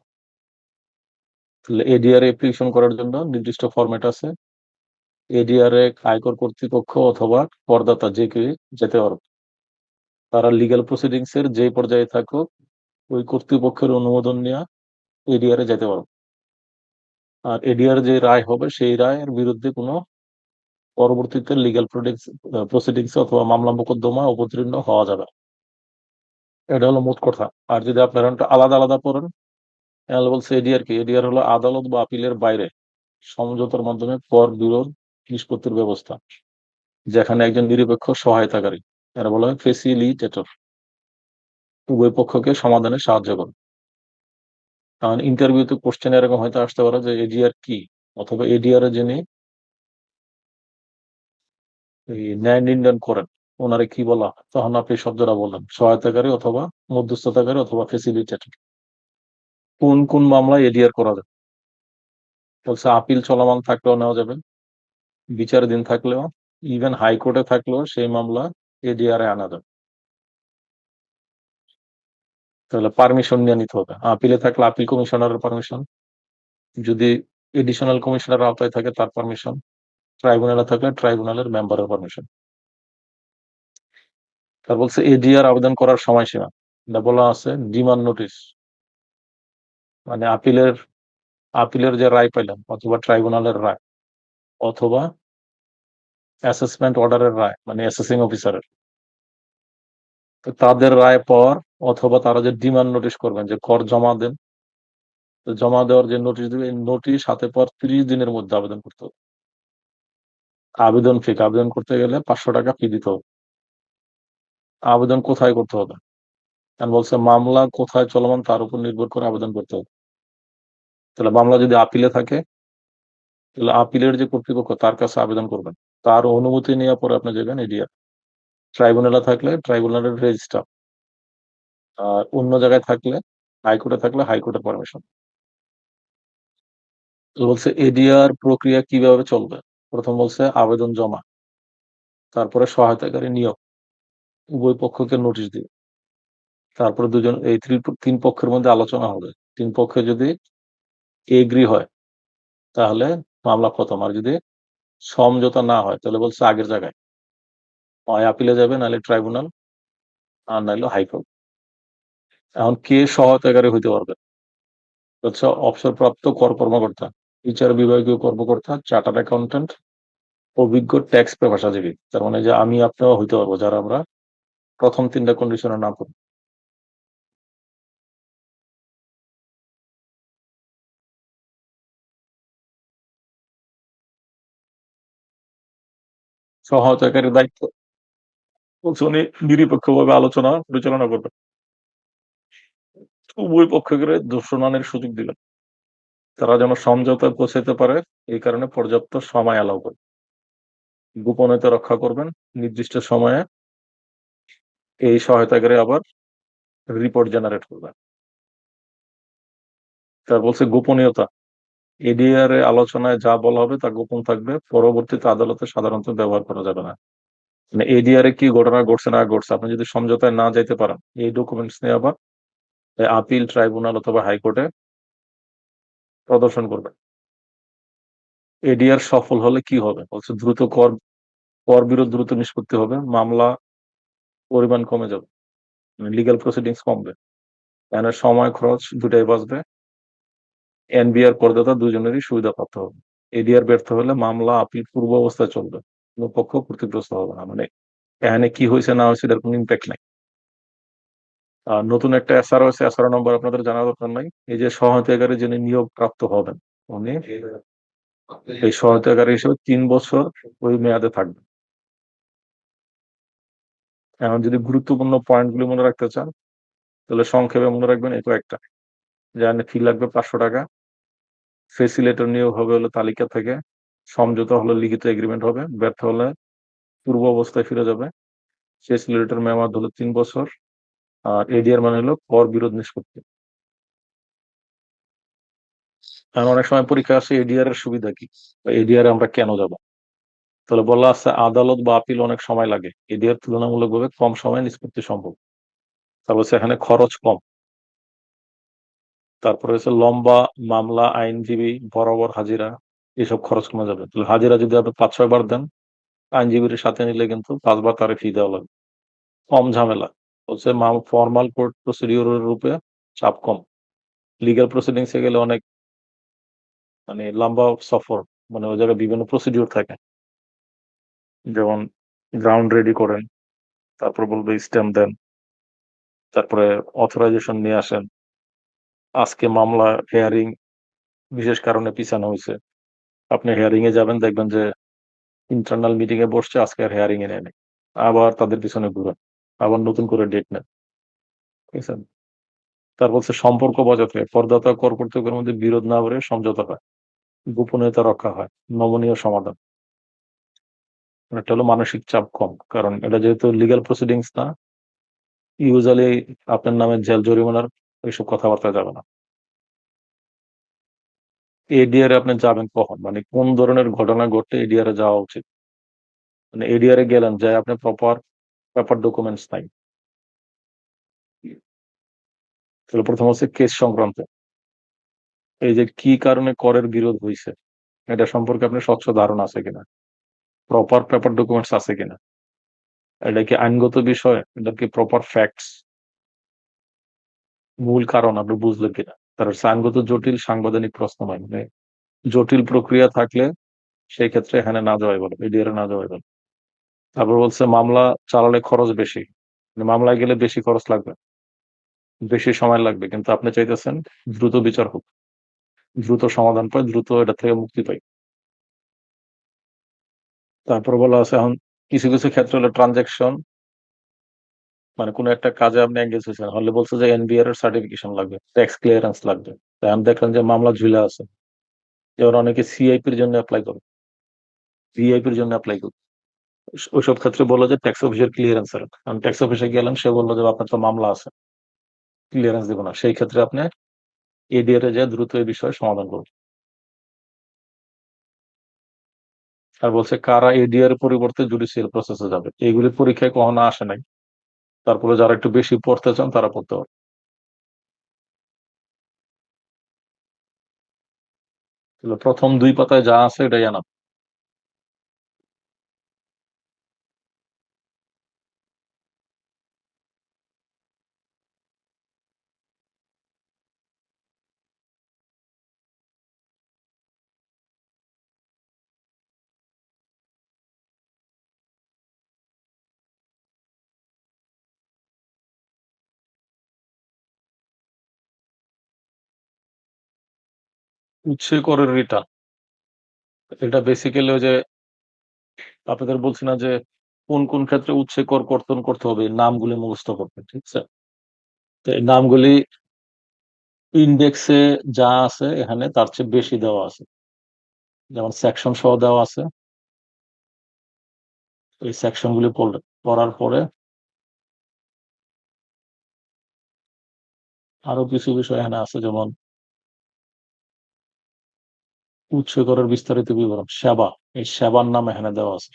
S1: তাহলে এডিআর অ্যাপ্লিকেশন করার জন্য নির্দিষ্ট ফরম্যাট আছে, এডিআর এ আয়কর কর্তৃপক্ষ অথবা করদাতা যে কেউ যেতে পারবে। তারা লিগ্যাল প্রসিডিংস এর যে পর্যায়ে থাকুক ওই কর্তৃপক্ষের অনুমোদন নিয়ে এডিআর এ যেতে পারবে। আর এডিআর যে রায় হবে সেই রায়ের বিরুদ্ধে কোনো পরবর্তীতে লিগ্যাল প্রসিডিংস অথবা মামলা মোকদ্দমা অবতীর্ণ হওয়া যাবে না। এটা হলো মোট কথা। আর যদি আপনারা একটা আলাদা আলাদা পড়েন তাহলে বলছে এডিআর কি, এডিআর হলো আদালত বা আপিলের বাইরে সমঝোতার মাধ্যমে পর বিরোধ নিষ্পত্তির ব্যবস্থা, যেখানে একজন নিরপেক্ষ সহায়তাকারী, এরা বলা হয় ফেসিলিটেটর, উভয় পক্ষকে সমাধানে সাহায্য করে। কারণ ইন্টারভিউতে কোশ্চেন এরকম হয়তো আসতে পারে যে এডিআর কি, অথবা এডিআর এ যিনি এই ন্যায় নির্ণয় করেন ওনারে কি বলা হয়, তখন আপনি শব্দটা বললেন সহায়তাকারী অথবা মধ্যস্থতাকারী অথবা ফেসিলিটেটর। কোন কোন মামলায় এডিআর করা যাবে বলছে, আপিল চলমান থাকলেও নেওয়া যাবে, বিচারাধীন থাকলেও, ইভেন হাইকোর্টে থাকলেও সেই মামলা এডিআর এ আনা যাবে। তাহলে পারমিশন নিয়ে নিতে হবে। আপিলে থাকলে আপিল কমিশনারের পারমিশন, যদি এডিশনাল কমিশনার আওতায় থাকে তার পারমিশন, ট্রাইব্যুনালে থাকলে ট্রাইব্যুনালের মেম্বারের পারমিশন। তার বলছে এডিআর আবেদন করার সময়সীমা, এটা বলা আছে ডিমান্ড নোটিশ, মানে আপিলের যে রায় পেলেন অথবা ট্রাইব্যুনালের রায় অথবা অ্যাসেসমেন্ট অর্ডারের রায় মানে অ্যাসেসিং অফিসারের, তো তাদের রায় পর অথবা তারা যে ডিমান্ড নোটিশ করবেন যে কর জমা দেন, তো জমা দেওয়ার যে নোটিশ দেবে এই নোটিশ হাতে পর 30 দিনের মধ্যে আবেদন করতে হবে। আবেদন করতে গেলে 500 টাকা ফি দিতে হবে। আবেদন কোথায় করতে হবে, কারণ বলছে মামলা কোথায় চলমান তার উপর নির্ভর করে আবেদন করতে হবে। তাহলে মামলা যদি আপিলে থাকে তাহলে আপিলের যে কর্তৃপক্ষ তার কাছে আবেদন করবেন, তার অনুমতি নেওয়ার পরে আপনি যাবেন এডিআর। ট্রাইব্যুনালে থাকলে ট্রাইব্যুনালের রেজিস্ট্রার, আর অন্য জায়গায় থাকলে হাইকোর্টে থাকলে হাইকোর্টের পারমিশন। তো বলছে এডিআর প্রক্রিয়া কিভাবে চলবে। প্রথম বলছে আবেদন জমা, তারপরে সহায়তাকারী নিয়োগ, উভয় পক্ষকে নোটিশ দিবে, তারপরে দুজন এই তিন পক্ষের মধ্যে আলোচনা হবে, তিন পক্ষে যদি এগ্রি হয় তাহলে মামলা খতম, আর যদি সমঝোতা না হয় তাহলে বলছে আগের জায়গায় হয় আপিলে যাবে, নাহলে ট্রাইব্যুনাল, আর নাহলে হাইকোর্ট। এখন কে সহায়তাকারী হইতে পারবে হচ্ছে অবসরপ্রাপ্ত কর কর্মকর্তা, বিচার বিভাগীয় কর্মকর্তা, চার্টার্ড অ্যাকাউন্ট্যান্ট, অভিজ্ঞ ট্যাক্স পেশাজীবী। তার মানে যে আমি আপনিও হইতে পারবো যারা আমরা প্রথম তিনটা কন্ডিশনে না পড়ি। সহায়তাকারীর দায়িত্ব বলছে উনি নিরপেক্ষভাবে আলোচনা পরিচালনা করবেন, উভয় পক্ষকে দোষণানের সুযোগ দিবেন, তারা যেন সমঝোতায় পৌঁছাতে পারে এই কারণে পর্যাপ্ত সময় অ্যালাউ করে, গোপনীয়তা রক্ষা করবেন নির্দিষ্ট সময়ে, এই সহায়তাকারী আবার রিপোর্ট জেনারেট করবেন। তার বলছে গোপনীয়তা, এডিআর এ আলোচনায় যা বলা হবে তা গোপন থাকবে, পরবর্তীতে আদালতে সাধারণত ব্যবহার করা যাবে না। মানে এডিআর এ কি ঘটনা ঘটছে না ঘটছে আপনি যদি সমঝোতায় না যেতে পারেন এই ডকুমেন্টস নিয়ে আবার আপিল ট্রাইব্যুনাল অথবা হাইকোর্টে প্রদর্শন করবেন। এডিআর সফল হলে কি হবে বলছে দ্রুত কর বিরোধ দ্রুত নিষ্পত্তি হবে, মামলা পরিমাণ কমে যাবে, লিগ্যাল প্রসিডিংস কমবে, এখানে সময় খরচ দুটাই বাঁচবে, এনবিআর করদাতা দুজনেরই সুবিধা প্রাপ্ত হবে। এডিআর ব্যর্থ হলে মামলা আপিল পূর্ব অবস্থায় চলবে, কোনো পক্ষ ক্ষতিগ্রস্ত হবে না। মানে এখানে কি হয়েছে না হয়েছে এটার কোনো ইম্প্যাক্ট নাই। আর নতুন একটা এসআর হয়েছে, এসআর নম্বর আপনাদের জানা দরকার নাই। এই যে সহায়তাকারী যিনি নিয়োগ প্রাপ্ত হবেন উনি এই সহায়তাকারী হিসেবে 3 বছর ওই মেয়াদে থাকবেন। এখন যদি গুরুত্বপূর্ণ পয়েন্ট গুলি মনে রাখতে চান তাহলে সংক্ষেপে মনে রাখবেন এই কয়েকটা, যে ফি লাগবে 500 টাকা, ফেসিলেটর নিয়োগ হবে হলো তালিকা থেকে, সমঝোতা হলো লিখিত এগ্রিমেন্ট হবে, ব্যর্থ হলে পূর্ব অবস্থায় ফিরে যাবে, ফেসিলেটর মেয়াদ হলো 3 বছর, আর এডিআর মানে হলো কর বিরোধ নিষ্পত্তি। কারণ অনেক সময় পরীক্ষা আসে এডিআর এর সুবিধা কি, এডিআর আমরা কেন যাব, তাহলে বলা আছে আদালত বা আপিল অনেক সময় লাগে, এডিআর তুলনামূলকভাবে কম সময়ে নিষ্পত্তি সম্ভব। তারপর এখানে খরচ কম, তারপরে হচ্ছে লম্বা মামলা, আইনজীবী, বরাবর হাজিরা, এসব খরচ কমে যাবে। তাহলে হাজিরা যদি আপনি 5-6 বার দেন, আইনজীবীর সাথে নিলে কিন্তু 5 বার তারে ফি দেওয়া লাগবে, কম ঝামেলা। হচ্ছে ফর্মাল কোর্ট প্রসিডিওরের রূপে চাপ কম, লিগ্যাল প্রসিডিংসে গেলে অনেক মানে লম্বা সফর, মানে ওই জায়গায় বিভিন্ন প্রসিডিওর থাকে, যেমন গ্রাউন্ড রেডি করেন, তারপর বলবে স্ট্যাম্প দেন, তারপরে অথরাইজেশন নিয়ে আসেন, আজকে মামলা হেয়ারিং বিশেষ কারণে পিছানো হয়েছে, আপনি হেয়ারিং এ যাবেন, দেখবেন যে ইন্টারনাল মিটিং এ বসছে, আজকে আর হেয়ারিং এ নেয়, আবার তাদের পিছনে ঘুরেন, আবার নতুন করে ডেট নেন, ঠিক আছে। তারপর হচ্ছে সম্পর্ক বজায় থাকে, করদাতা কর কর্তৃপক্ষের মধ্যে বিরোধ না করে সমঝোতা হয়, গোপনীয়তা রক্ষা হয়, নমনীয় সমাধান। এটা হলো মানসিক চাপ কম, কারণ এটা যেহেতু লিগ্যাল প্রসিডিংস না, ইউজুয়ালি আপনার নামে জেল জরিমানার এইসব কথাবার্তা যাবে না। এডিআর আপনি যাবেন কখন, মানে কোন ধরনের ঘটনা ঘটলে এডিআর এ যাওয়া উচিত, মানে এডিআর এ গেলেন যে আপনি প্রপার পেপার ডকুমেন্টস নাই। তাহলে প্রথম হচ্ছে কেস সংক্রান্ত, এই যে কি কারণে করের বিরোধ হয়েছে এটা সম্পর্কে আপনার স্বচ্ছ ধারণা আছে কিনা, প্রপার পেপার ডকুমেন্টস আছে কিনা, এটা কি আইনগত বিষয়, এটা কি প্রপার ফ্যাক্টস, মূল কারণ আপনি বুঝলেন কিনা। তার আইনগত জটিল সাংবিধানিক প্রশ্ন নয়, মানে জটিল প্রক্রিয়া থাকলে সেই ক্ষেত্রে এখানে না যাওয়াই ভালো, এডিআর এ না যাওয়াই ভালো। তারপর বলছে মামলা চালালে খরচ বেশি, মানে মামলায় গেলে বেশি খরচ লাগবে, বেশি সময় লাগবে, কিন্তু আপনি চাইতেছেন দ্রুত বিচার হোক, দ্রুত সমাধান পাই, দ্রুত এটা থেকে মুক্তি পাই। তারপর বলা আছে এখন কিছু কিছু ক্ষেত্রে হলো ট্রানজাকশন, মানে কোনো একটা কাজে আপনি এঙ্গেজ হয়েছেন, হলে বলছে যে এনবিআর এর সার্টিফিকেশন লাগবে, ট্যাক্স ক্লিয়ারেন্স লাগবে, তাই আমি দেখলাম যে মামলা ঝুলে আছে, এবার অনেকে সিআইপির জন্য অ্যাপ্লাই করে, ভিআইপির জন্য অ্যাপ্লাই করে, ওইসব ক্ষেত্রে বললো যে ট্যাক্স অফিসের ক্লিয়ারেন্স এর, কারণ ট্যাক্স অফিসে গেলেন, সে বললো যে আপনার তো মামলা আছে, ক্লিয়ারেন্স দিব না, সেই ক্ষেত্রে আপনি এডিআর এ যে দ্রুত এই বিষয়ে সমাধান করুন। আর বলছে কারা এডিআর পরিবর্তে জুডিশিয়াল প্রসেসে যাবে, এইগুলি পরীক্ষায় কখনো আসে নাই, তারপরে যারা একটু বেশি পড়তে চান তারা পড়তে পারে। তাহলে প্রথম 2 পাতায় যা আছে এটাই আনা। উৎসে করের রিটার্ন, এটা বেসিক্যালি ওই যে আপনাদের বলছি না যে কোন কোন ক্ষেত্রে উৎসে কর কর্তন করতে হবে, এই নামগুলি মুখস্থ করতে, ঠিক আছে। তো এই নামগুলি ইন্ডেক্সে যা আছে এখানে তার চেয়ে বেশি দেওয়া আছে, যেমন সেকশন সহ দেওয়া আছে, এই সেকশন গুলি পড়ার পরে আরো কিছু বিষয় এখানে আছে, যেমন উৎস করের বিস্তারিত বিবরণ, সেবা, এই সেবার নাম এখানে দেওয়া আছে।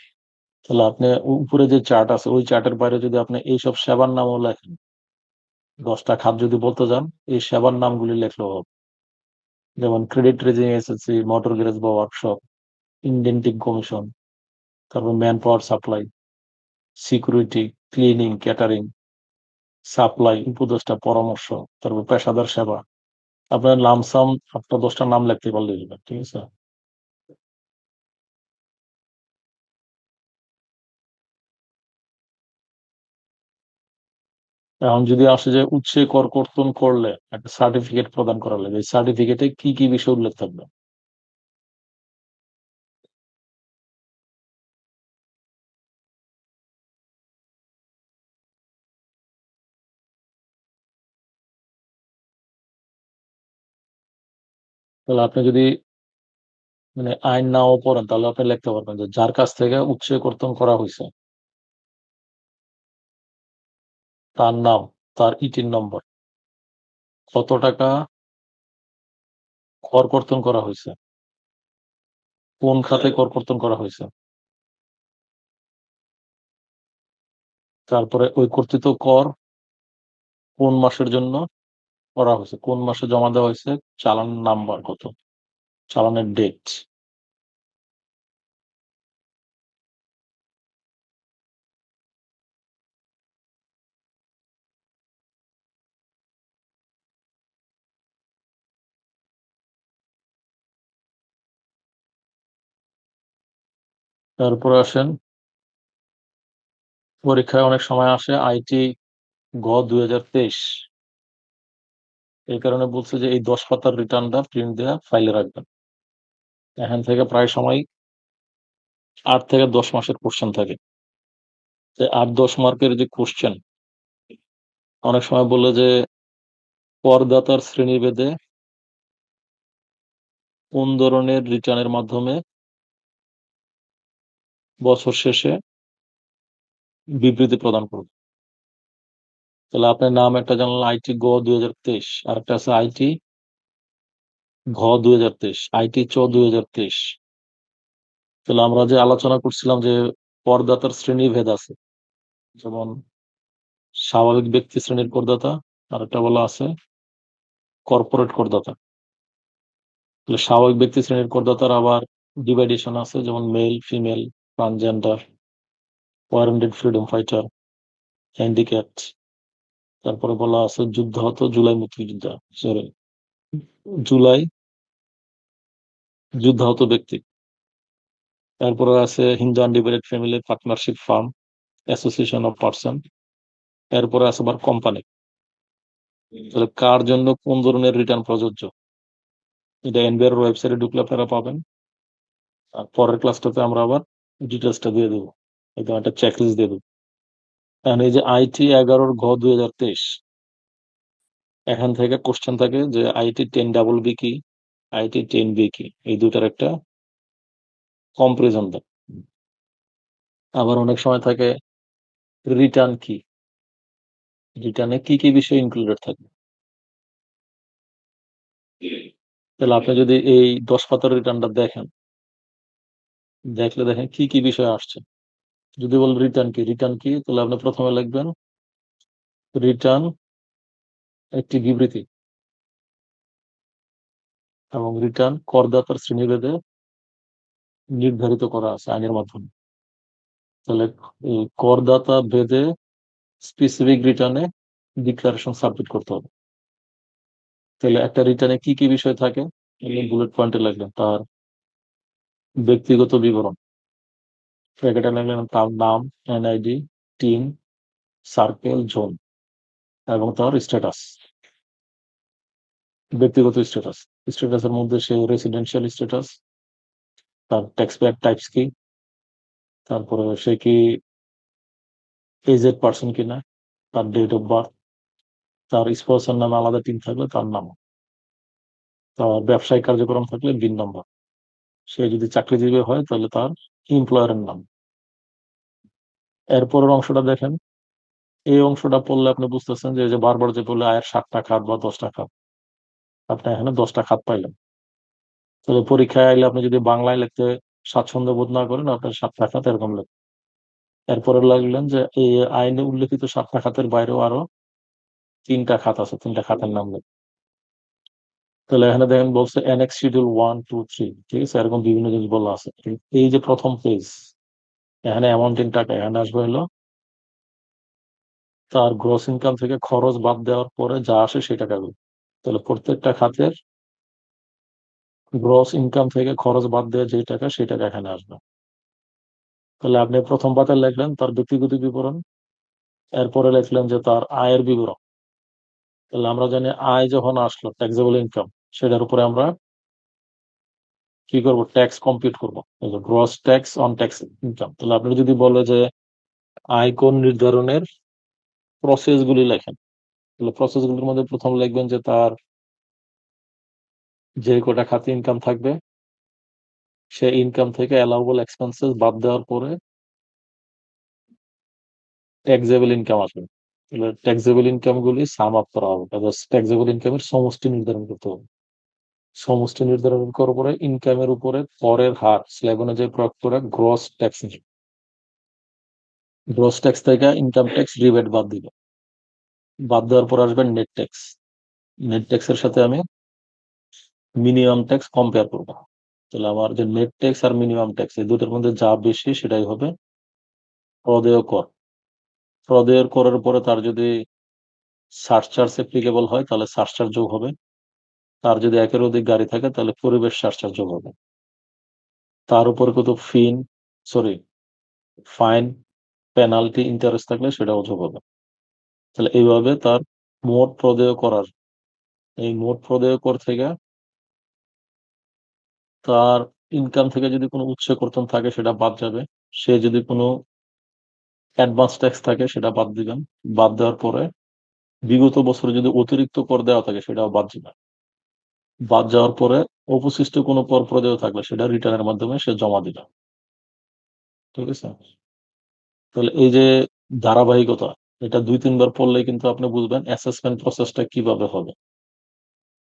S1: তাহলে আপনি উপরে যে চার্ট আছে ওই চার্টের বাইরে যদি আপনি এইসব সেবার নামও লেখেন, 10টা খাত যদি বলতে যান, এই সেবার নামগুলি লেখলেও হবে, যেমন ক্রেডিট রেজিং এসেসি, মোটর গ্যারেজ বা ওয়ার্কশপ, ইন্ডেন্টিং কমিশন, তারপর man power supply, security, cleaning, catering, supply, উপদেষ্টা পরামর্শ, তারপর পেশাদার সেবা। আপনার লামসাম আপনার 10টা নাম লিখতে পারলে হবে, ঠিক আছে। এখন যদি আসে যে উৎসে কর কর্তন করলে একটা সার্টিফিকেট প্রদান করা লাগে, এই সার্টিফিকেটে কি কি বিষয় উল্লেখ থাকবে। তাহলে আপনি যদি মানে আইন নাও পড়েন, তাহলে আপনি লিখতে পারবেন যে যার কাছ থেকে উৎসে কর্তন করা হয়েছে তার নাম, তার ইটিন নম্বর, কত টাকা কর কর্তন করা হয়েছে, কোন খাতে কর কর্তন করা হয়েছে, তারপরে ওই কর্তৃত কর কোন মাসের জন্য করা হয়েছে, কোন মাসে জমা দেওয়া হয়েছে, চালান নাম্বার কত, চালানের ডেট। তারপর আসেন, পরীক্ষায় অনেক সময় আসে আইটি গ 2023। এই কারণে বলছে যে এই 10 পাতার রিটার্নটা প্রিন্ট দেওয়া ফাইলে রাখবেন। এখান থেকে প্রায় সময় 8 থেকে 10 মাসের কোশ্চেন থাকে। 8-10 মার্কের যে কোশ্চেন, অনেক সময় বলে যে করদাতার শ্রেণীভেদে কোন ধরনের রিটার্নের মাধ্যমে বছর শেষে বিবৃতি প্রদান করবে। তাহলে আপনার নাম একটা জানলেন আইটি গ 2023, আর একটা আছে আইটি ঘ 2023, আইটি চ 2023। তাহলে আমরা যে আলোচনা করছিলাম যে করদাতার শ্রেণীভেদ আছে, যেমন স্বাভাবিক ব্যক্তি শ্রেণীর করদাতা, আর একটা বলা আছে কর্পোরেট করদাতা। তাহলে স্বাভাবিক ব্যক্তি শ্রেণীর করদাতার আবার ডিভাইডেশন আছে, যেমন male, female, transgender, warranted freedom fighter, handicapped. তারপরে বলা আছে যুদ্ধাহত জুলাই মুক্তিযোদ্ধা, সরি, জুলাই যুদ্ধাহত ব্যক্তি। তারপরে আছে Hindu undivided family partnership firm, association of person. এরপরে আছে আবার কোম্পানি। তাহলে কার জন্য কোন ধরনের রিটার্ন প্রযোজ্য, এটা এনবিআর ওয়েবসাইটে ঢুকলে আপনারা পাবেন। আর পরের ক্লাসটাতে আমরা আবার ডিটেলসটা দিয়ে দেবো, একদম একটা চেকলিস্ট দিয়ে দেবো। কারণ এই যে আইটি 11 ঘ 2023, এখান থেকে কোশ্চেন থাকে যে আইটি 10BB কি, আইটি 10B কি, এই দুটার একটা কম্পারিজন দেয়। আবার অনেক সময় থাকে রিটার্ন কি, রিটার্নে কি কি বিষয় ইনক্লুডেড থাকবে। তাহলে আপনি যদি এই 10 পাতার রিটার্নটা দেখেন, দেখলে দেখেন কি কি বিষয় আসছে। যদি বল রিটার্ন কি, রিটার্ন কি, তাহলে আপনি প্রথমে লিখবেন রিটার্ন একটি বিবৃতি, এবং রিটার্ন করদাতার শ্রেণীভেদে নির্ধারিত করা আছে আইনের মাধ্যমে। তাহলে এই করদাতা ভেদে স্পেসিফিক রিটার্নে ডিক্লারেশন সাবমিট করতে হবে। তাহলে একটা রিটার্নে কি কি বিষয় থাকে, বুলেট পয়েন্টে লিখলেন তার ব্যক্তিগত বিবরণ, ব্র্যাকেটে লিখলেন তার নাম, এনআইডি, টিম, সার্কেল, জোন, এবং তার স্ট্যাটাস, ব্যক্তিগত স্ট্যাটাস। স্ট্যাটাসের মধ্যে সে রেসিডেন্সিয়াল স্ট্যাটাস, তার ট্যাক্স পেয়ার টাইপস কি, তারপরে সে কি এজেড পার্সন কিনা, তার ডেট অফ বার্থ, তার স্পন্সর নামে আলাদা টিম থাকলে তার নাম, তার ব্যবসায়িক কার্যক্রম থাকলে বিন নাম্বার, সে যদি চাকরিজীবী হয় তাহলে তার এমপ্লয়ারের নাম। এরপরের অংশটা দেখেন, এই অংশটা পড়লে আপনি বুঝতেছেন যে এই যে বারবার যে বললে আয়ের 7টা খাত বা 10টা খাত, আপনি এখানে 10টা খাত পাইলেন। তাহলে পরীক্ষায় আইলে আপনি যদি বাংলায় লিখতে স্বাচ্ছন্দ্য বোধ না করেন, আপনার 7টা খাত এরকম লিখবেন। এরপরে লাগলেন যে এই আইনে উল্লেখিত 7টা খাতের বাইরেও আরো 3টা খাত আছে, 3টা খাতের নাম লিখবেন। তাহলে এখানে দেখেন বলছে এনএক্স শিডিউল 1, 2, 3, ঠিক আছে, এরকম বিভিন্ন জিনিস বলা আছে। এই যে প্রথম পেজ, এখানে অ্যামাউন্টিং টাকা এখানে আসবে হলো তার গ্রস ইনকাম থেকে খরচ বাদ দেওয়ার পরে যা আসে সেই টাকাগুলো। তাহলে প্রত্যেকটা খাতের গ্রস ইনকাম থেকে খরচ বাদ দেওয়া যে টাকা, সেই টাকা এখানে আসবে। তাহলে আপনি প্রথম পাতায় লিখলেন তার ব্যক্তিগত বিবরণ, এরপরে লিখলেন যে তার আয়ের বিবরণ। তাহলে আমরা জানি আয় যখন আসলো, ট্যাক্সেবল ইনকাম, সেটার উপরে আমরা কি করব, ট্যাক্স কম্পিউট করবো, gross tax on tax income. তাহলে আপনি যদি বলে যে আয় কোন নির্ধারণের প্রসেস গুলি লেখেন, তাহলে প্রসেস গুলির মধ্যে প্রথম লিখবেন যে তার যে কটা খাতে ইনকাম থাকবে, সে ইনকাম থেকে অ্যালাউবল এক্সপেন্সেস বাদ দেওয়ার পরে ট্যাক্সেবল ইনকাম আসবে। তাহলে ট্যাক্সেবল ইনকাম গুলি সাম আপ করা হবে, ট্যাক্সেবল ইনকামের সমষ্টি নির্ধারণ করতে হবে। সমষ্টি নির্ধারণ করার পরে ইনকামের উপরে করের হার স্ল্যাব অনুযায়ী প্রয়োগ করে গ্রস ট্যাক্স, গ্রস ট্যাক্স থেকে ইনকাম ট্যাক্স রিবেট বাদ দিবে। বাদ দেওয়ার পর আসবে নেট ট্যাক্স। নেট ট্যাক্স এর সাথে আমি মিনিমাম ট্যাক্স কম্পেয়ার করবো। তাহলে আমার যে নেট ট্যাক্স আর মিনিমাম ট্যাক্স, এই দুটোর মধ্যে যা বেশি সেটাই হবে প্রদেয় কর। প্রদেয়ের করের পরে তার যদি সারচার্জ অ্যাপ্লিকেবল হয় তাহলে সারচার্জ যোগ হবে, তার যদি একের অধিক গাড়ি থাকে তাহলে পরিবেশ সারচার্জ যোগ হবে, তার উপর কত ফিন, সরি, ফাইন, পেনাল্টি, ইন্টারেস্ট থাকলে সেটাও যোগ হবে। তাহলে এইভাবে তার মোট প্রদেয় করার, এই মোট প্রদেয় কর থেকে তার ইনকাম থেকে যদি কোনো উৎস কর্তন থাকে সেটা বাদ যাবে। সে যদি কোনো অ্যাডভান্স ট্যাক্স থাকে সেটা বাদ দিবেন। বাদ দেওয়ার পরে বিগত বছরে যদি অতিরিক্ত কর দেওয়া থাকে সেটাও বাদ দিবেন। বাদ যাওয়ার পরে অবশিষ্ট কোনো কর প্রদেয় থাকলে সেটা রিটার্নের মাধ্যমে সে জমা দিবে। ঠিক আছে? তাহলে এই যে ধারাবাহিকতা, এটা 2-3 বার পড়লে কিন্তু আপনি বুঝবেন অ্যাসেসমেন্ট প্রসেসটা কিভাবে হবে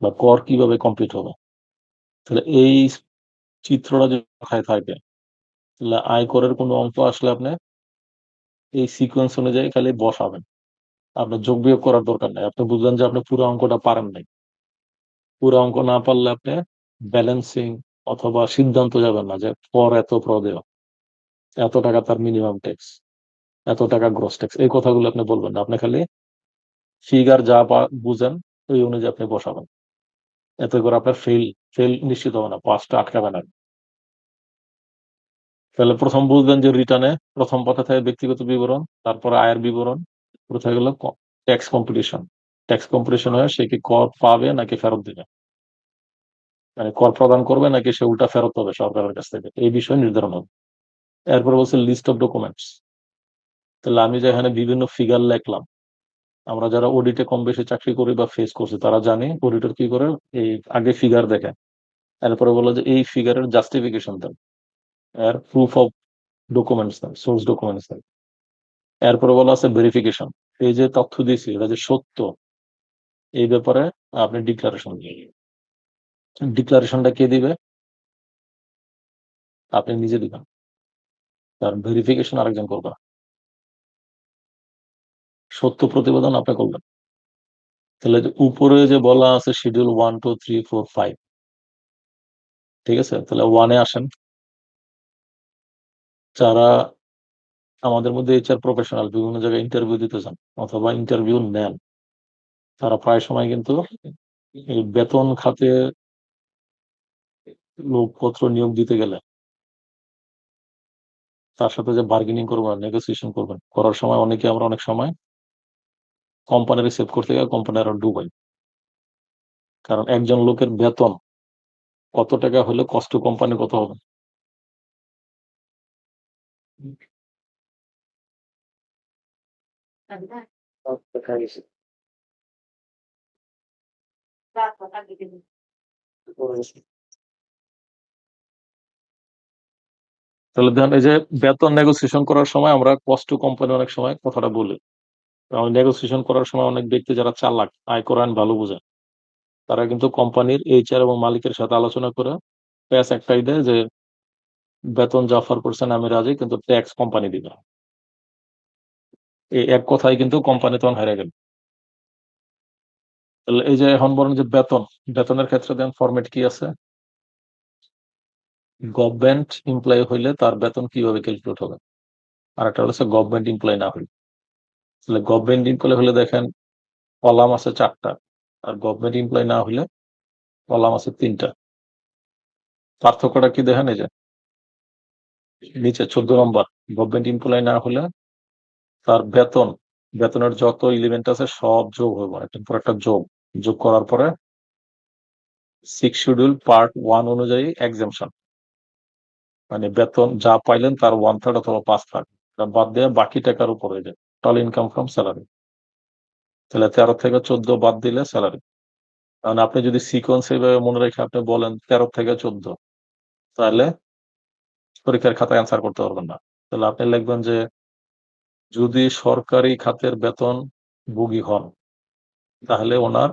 S1: বা কর কিভাবে কমপ্লিট হবে। তাহলে এই চিত্রটা যদি মাথায় থাকে, তাহলে আয়করের কোনো অঙ্ক আসলে আপনি এই সিকোয়েন্স অনুযায়ী খালি বসাবেন। আপনার যোগ বিয়োগ করার দরকার নাই। আপনি বুঝলেন যে আপনি পুরো অঙ্কটা পারেন নাই। পুরো অঙ্ক না পারলে আপনি ব্যালেন্সিং অথবা সিদ্ধান্ত যাবেন না যে কর এত প্রদেয়, এত টাকা তার মিনিমাম ট্যাক্স, এত টাকা গ্রস ট্যাক্স, এই কথাগুলো আপনি বলবেন না। আপনি খালি ফিগার যা বুঝেন ওই অনুযায়ী আপনি বসাবেন। এতে করে আপনার ফেল ফেল নিশ্চিত হবে না, পাঁচটা আটকাবে না। তাহলে প্রথম বুঝবেন যে রিটার্নে প্রথম পাতা থাকে ব্যক্তিগত বিবরণ, তারপরে আয়ের বিবরণ, কোথায় গেল ট্যাক্স কম্পিটিশন। ট্যাক্স কম্পিটিশন হয় সে কি কর পাবে নাকি ফেরত দিবে, মানে কর প্রদান করবে নাকি সে উল্টা ফেরত পাবে সরকারের কাছ থেকে, এই বিষয় নির্ধারণ হবে। এরপরে বলছে লিস্ট অফ ডকুমেন্টস। তাহলে আমি যে এখানে বিভিন্ন ফিগার লিখলাম, আমরা যারা অডিটে কম বেশি চাকরি করি বা ফেস করছি তারা জানি অডিটর কি করে, এই আগে ফিগার দেখে, এরপরে বলো যে এই ফিগারের জাস্টিফিকেশন দেন, এর প্রুফ অফ ডকুমেন্টস দেন, সোর্স ডকুমেন্টস দেন। এরপরে বলা আছে ভেরিফিকেশন, এই যে তথ্য দিয়েছি এটা যে সত্য, এই ব্যাপারে আপনি ডিক্লারেশন দিবেন। ডিক্লারেশনটা কে দিবে? আপনি নিজে দিবেন, কারণ ভেরিফিকেশন আরেকজন করবে না। সত্য প্রতিবেদন আপনি করবেন। তাহলে যে উপরে যে বলা আছে শিডিউল 1, 2, 3, 4, 5, ঠিক আছে? তাহলে 1-এ আসেন। যারা আমাদের মধ্যে এইচআর প্রফেশনাল বিভিন্ন জায়গায় ইন্টারভিউ দিতে চান অথবা ইন্টারভিউ নেন, তারা প্রায় সময় কিন্তু এই বেতন খাতে লোকপত্র নিয়োগ দিতে গেলে তার সাথে যে বার্গেনিং করবেন, নেগোসিয়েশন করবেন, করার সময় অনেকে আমরা অনেক সময় কোম্পানি রিসিভ করতে গিয়ে কোম্পানি আরো ডুবাই। কারণ একজন লোকের বেতন কত টাকা হলে কষ্ট কোম্পানি কত হবে। তাহলে দেখেন এই যে বেতন নেগোসিয়েশন করার সময় আমরা কষ্ট কোম্পানি অনেক সময় কথাটা বলি। কারণ নেগোসিয়েশন করার সময় অনেক ব্যক্তি যারা চালাক, আয় করান ভালো বোঝে, তারা কিন্তু কোম্পানির এইচআর এবং মালিকের সাথে আলোচনা করে প্যাস একটাই দেয় যে বেতন যা অফার করছেন আমি রাজি, কিন্তু ট্যাক্স কোম্পানি দিবে। এই এক কথায় কিন্তু কোম্পানি তখন হেরে গেল। তাহলে এই যে এখন বলেন যে বেতন, বেতনের ক্ষেত্রে দেন ফরম্যাট কি আছে? গভর্নমেন্ট এমপ্লয়ি হইলে তার বেতন কিভাবে ক্যালকুলেট হবে, আর একটা হচ্ছে গভর্নমেন্ট এমপ্লয়ি না হইলে। তাহলে গভর্নমেন্ট এমপ্লয়ি হলে দেখেন কলাম আছে 4টা, আর গভর্নমেন্ট এমপ্লয়ি না হইলে কলাম আছে 3টা। পার্থক্যটা কি দেখেন, এই যে নিচে 14 নম্বর, গভর্নমেন্ট এমপ্লয়ি না হলে তার বেতন, বেতনের যত এলিমেন্ট আছে সব যোগ হইব, একটার পর একটা যোগ, যোগ করার পরে 6 শিডিউল পার্ট 1 অনুযায়ী এক্সাম্পশন, মানে বেতন যা পাইলেন তার 1/3 অথবা 5 ভাগ বাদ দিয়ে বাকি টাকার উপরে যে টোটাল ইনকাম ফ্রম স্যালারি। তাহলে 13 থেকে 14 বাদ দিলে স্যালারি। কারণ আপনি যদি সিকোয়েন্স এইভাবে মনে রেখে আপনি বলেন 13 থেকে 14, তাহলে পরীক্ষার খাতায় অ্যান্সার করতে পারবেন না। তাহলে আপনি লিখবেন যে যদি সরকারি খাতের বেতন ভোগী হন তাহলে ওনার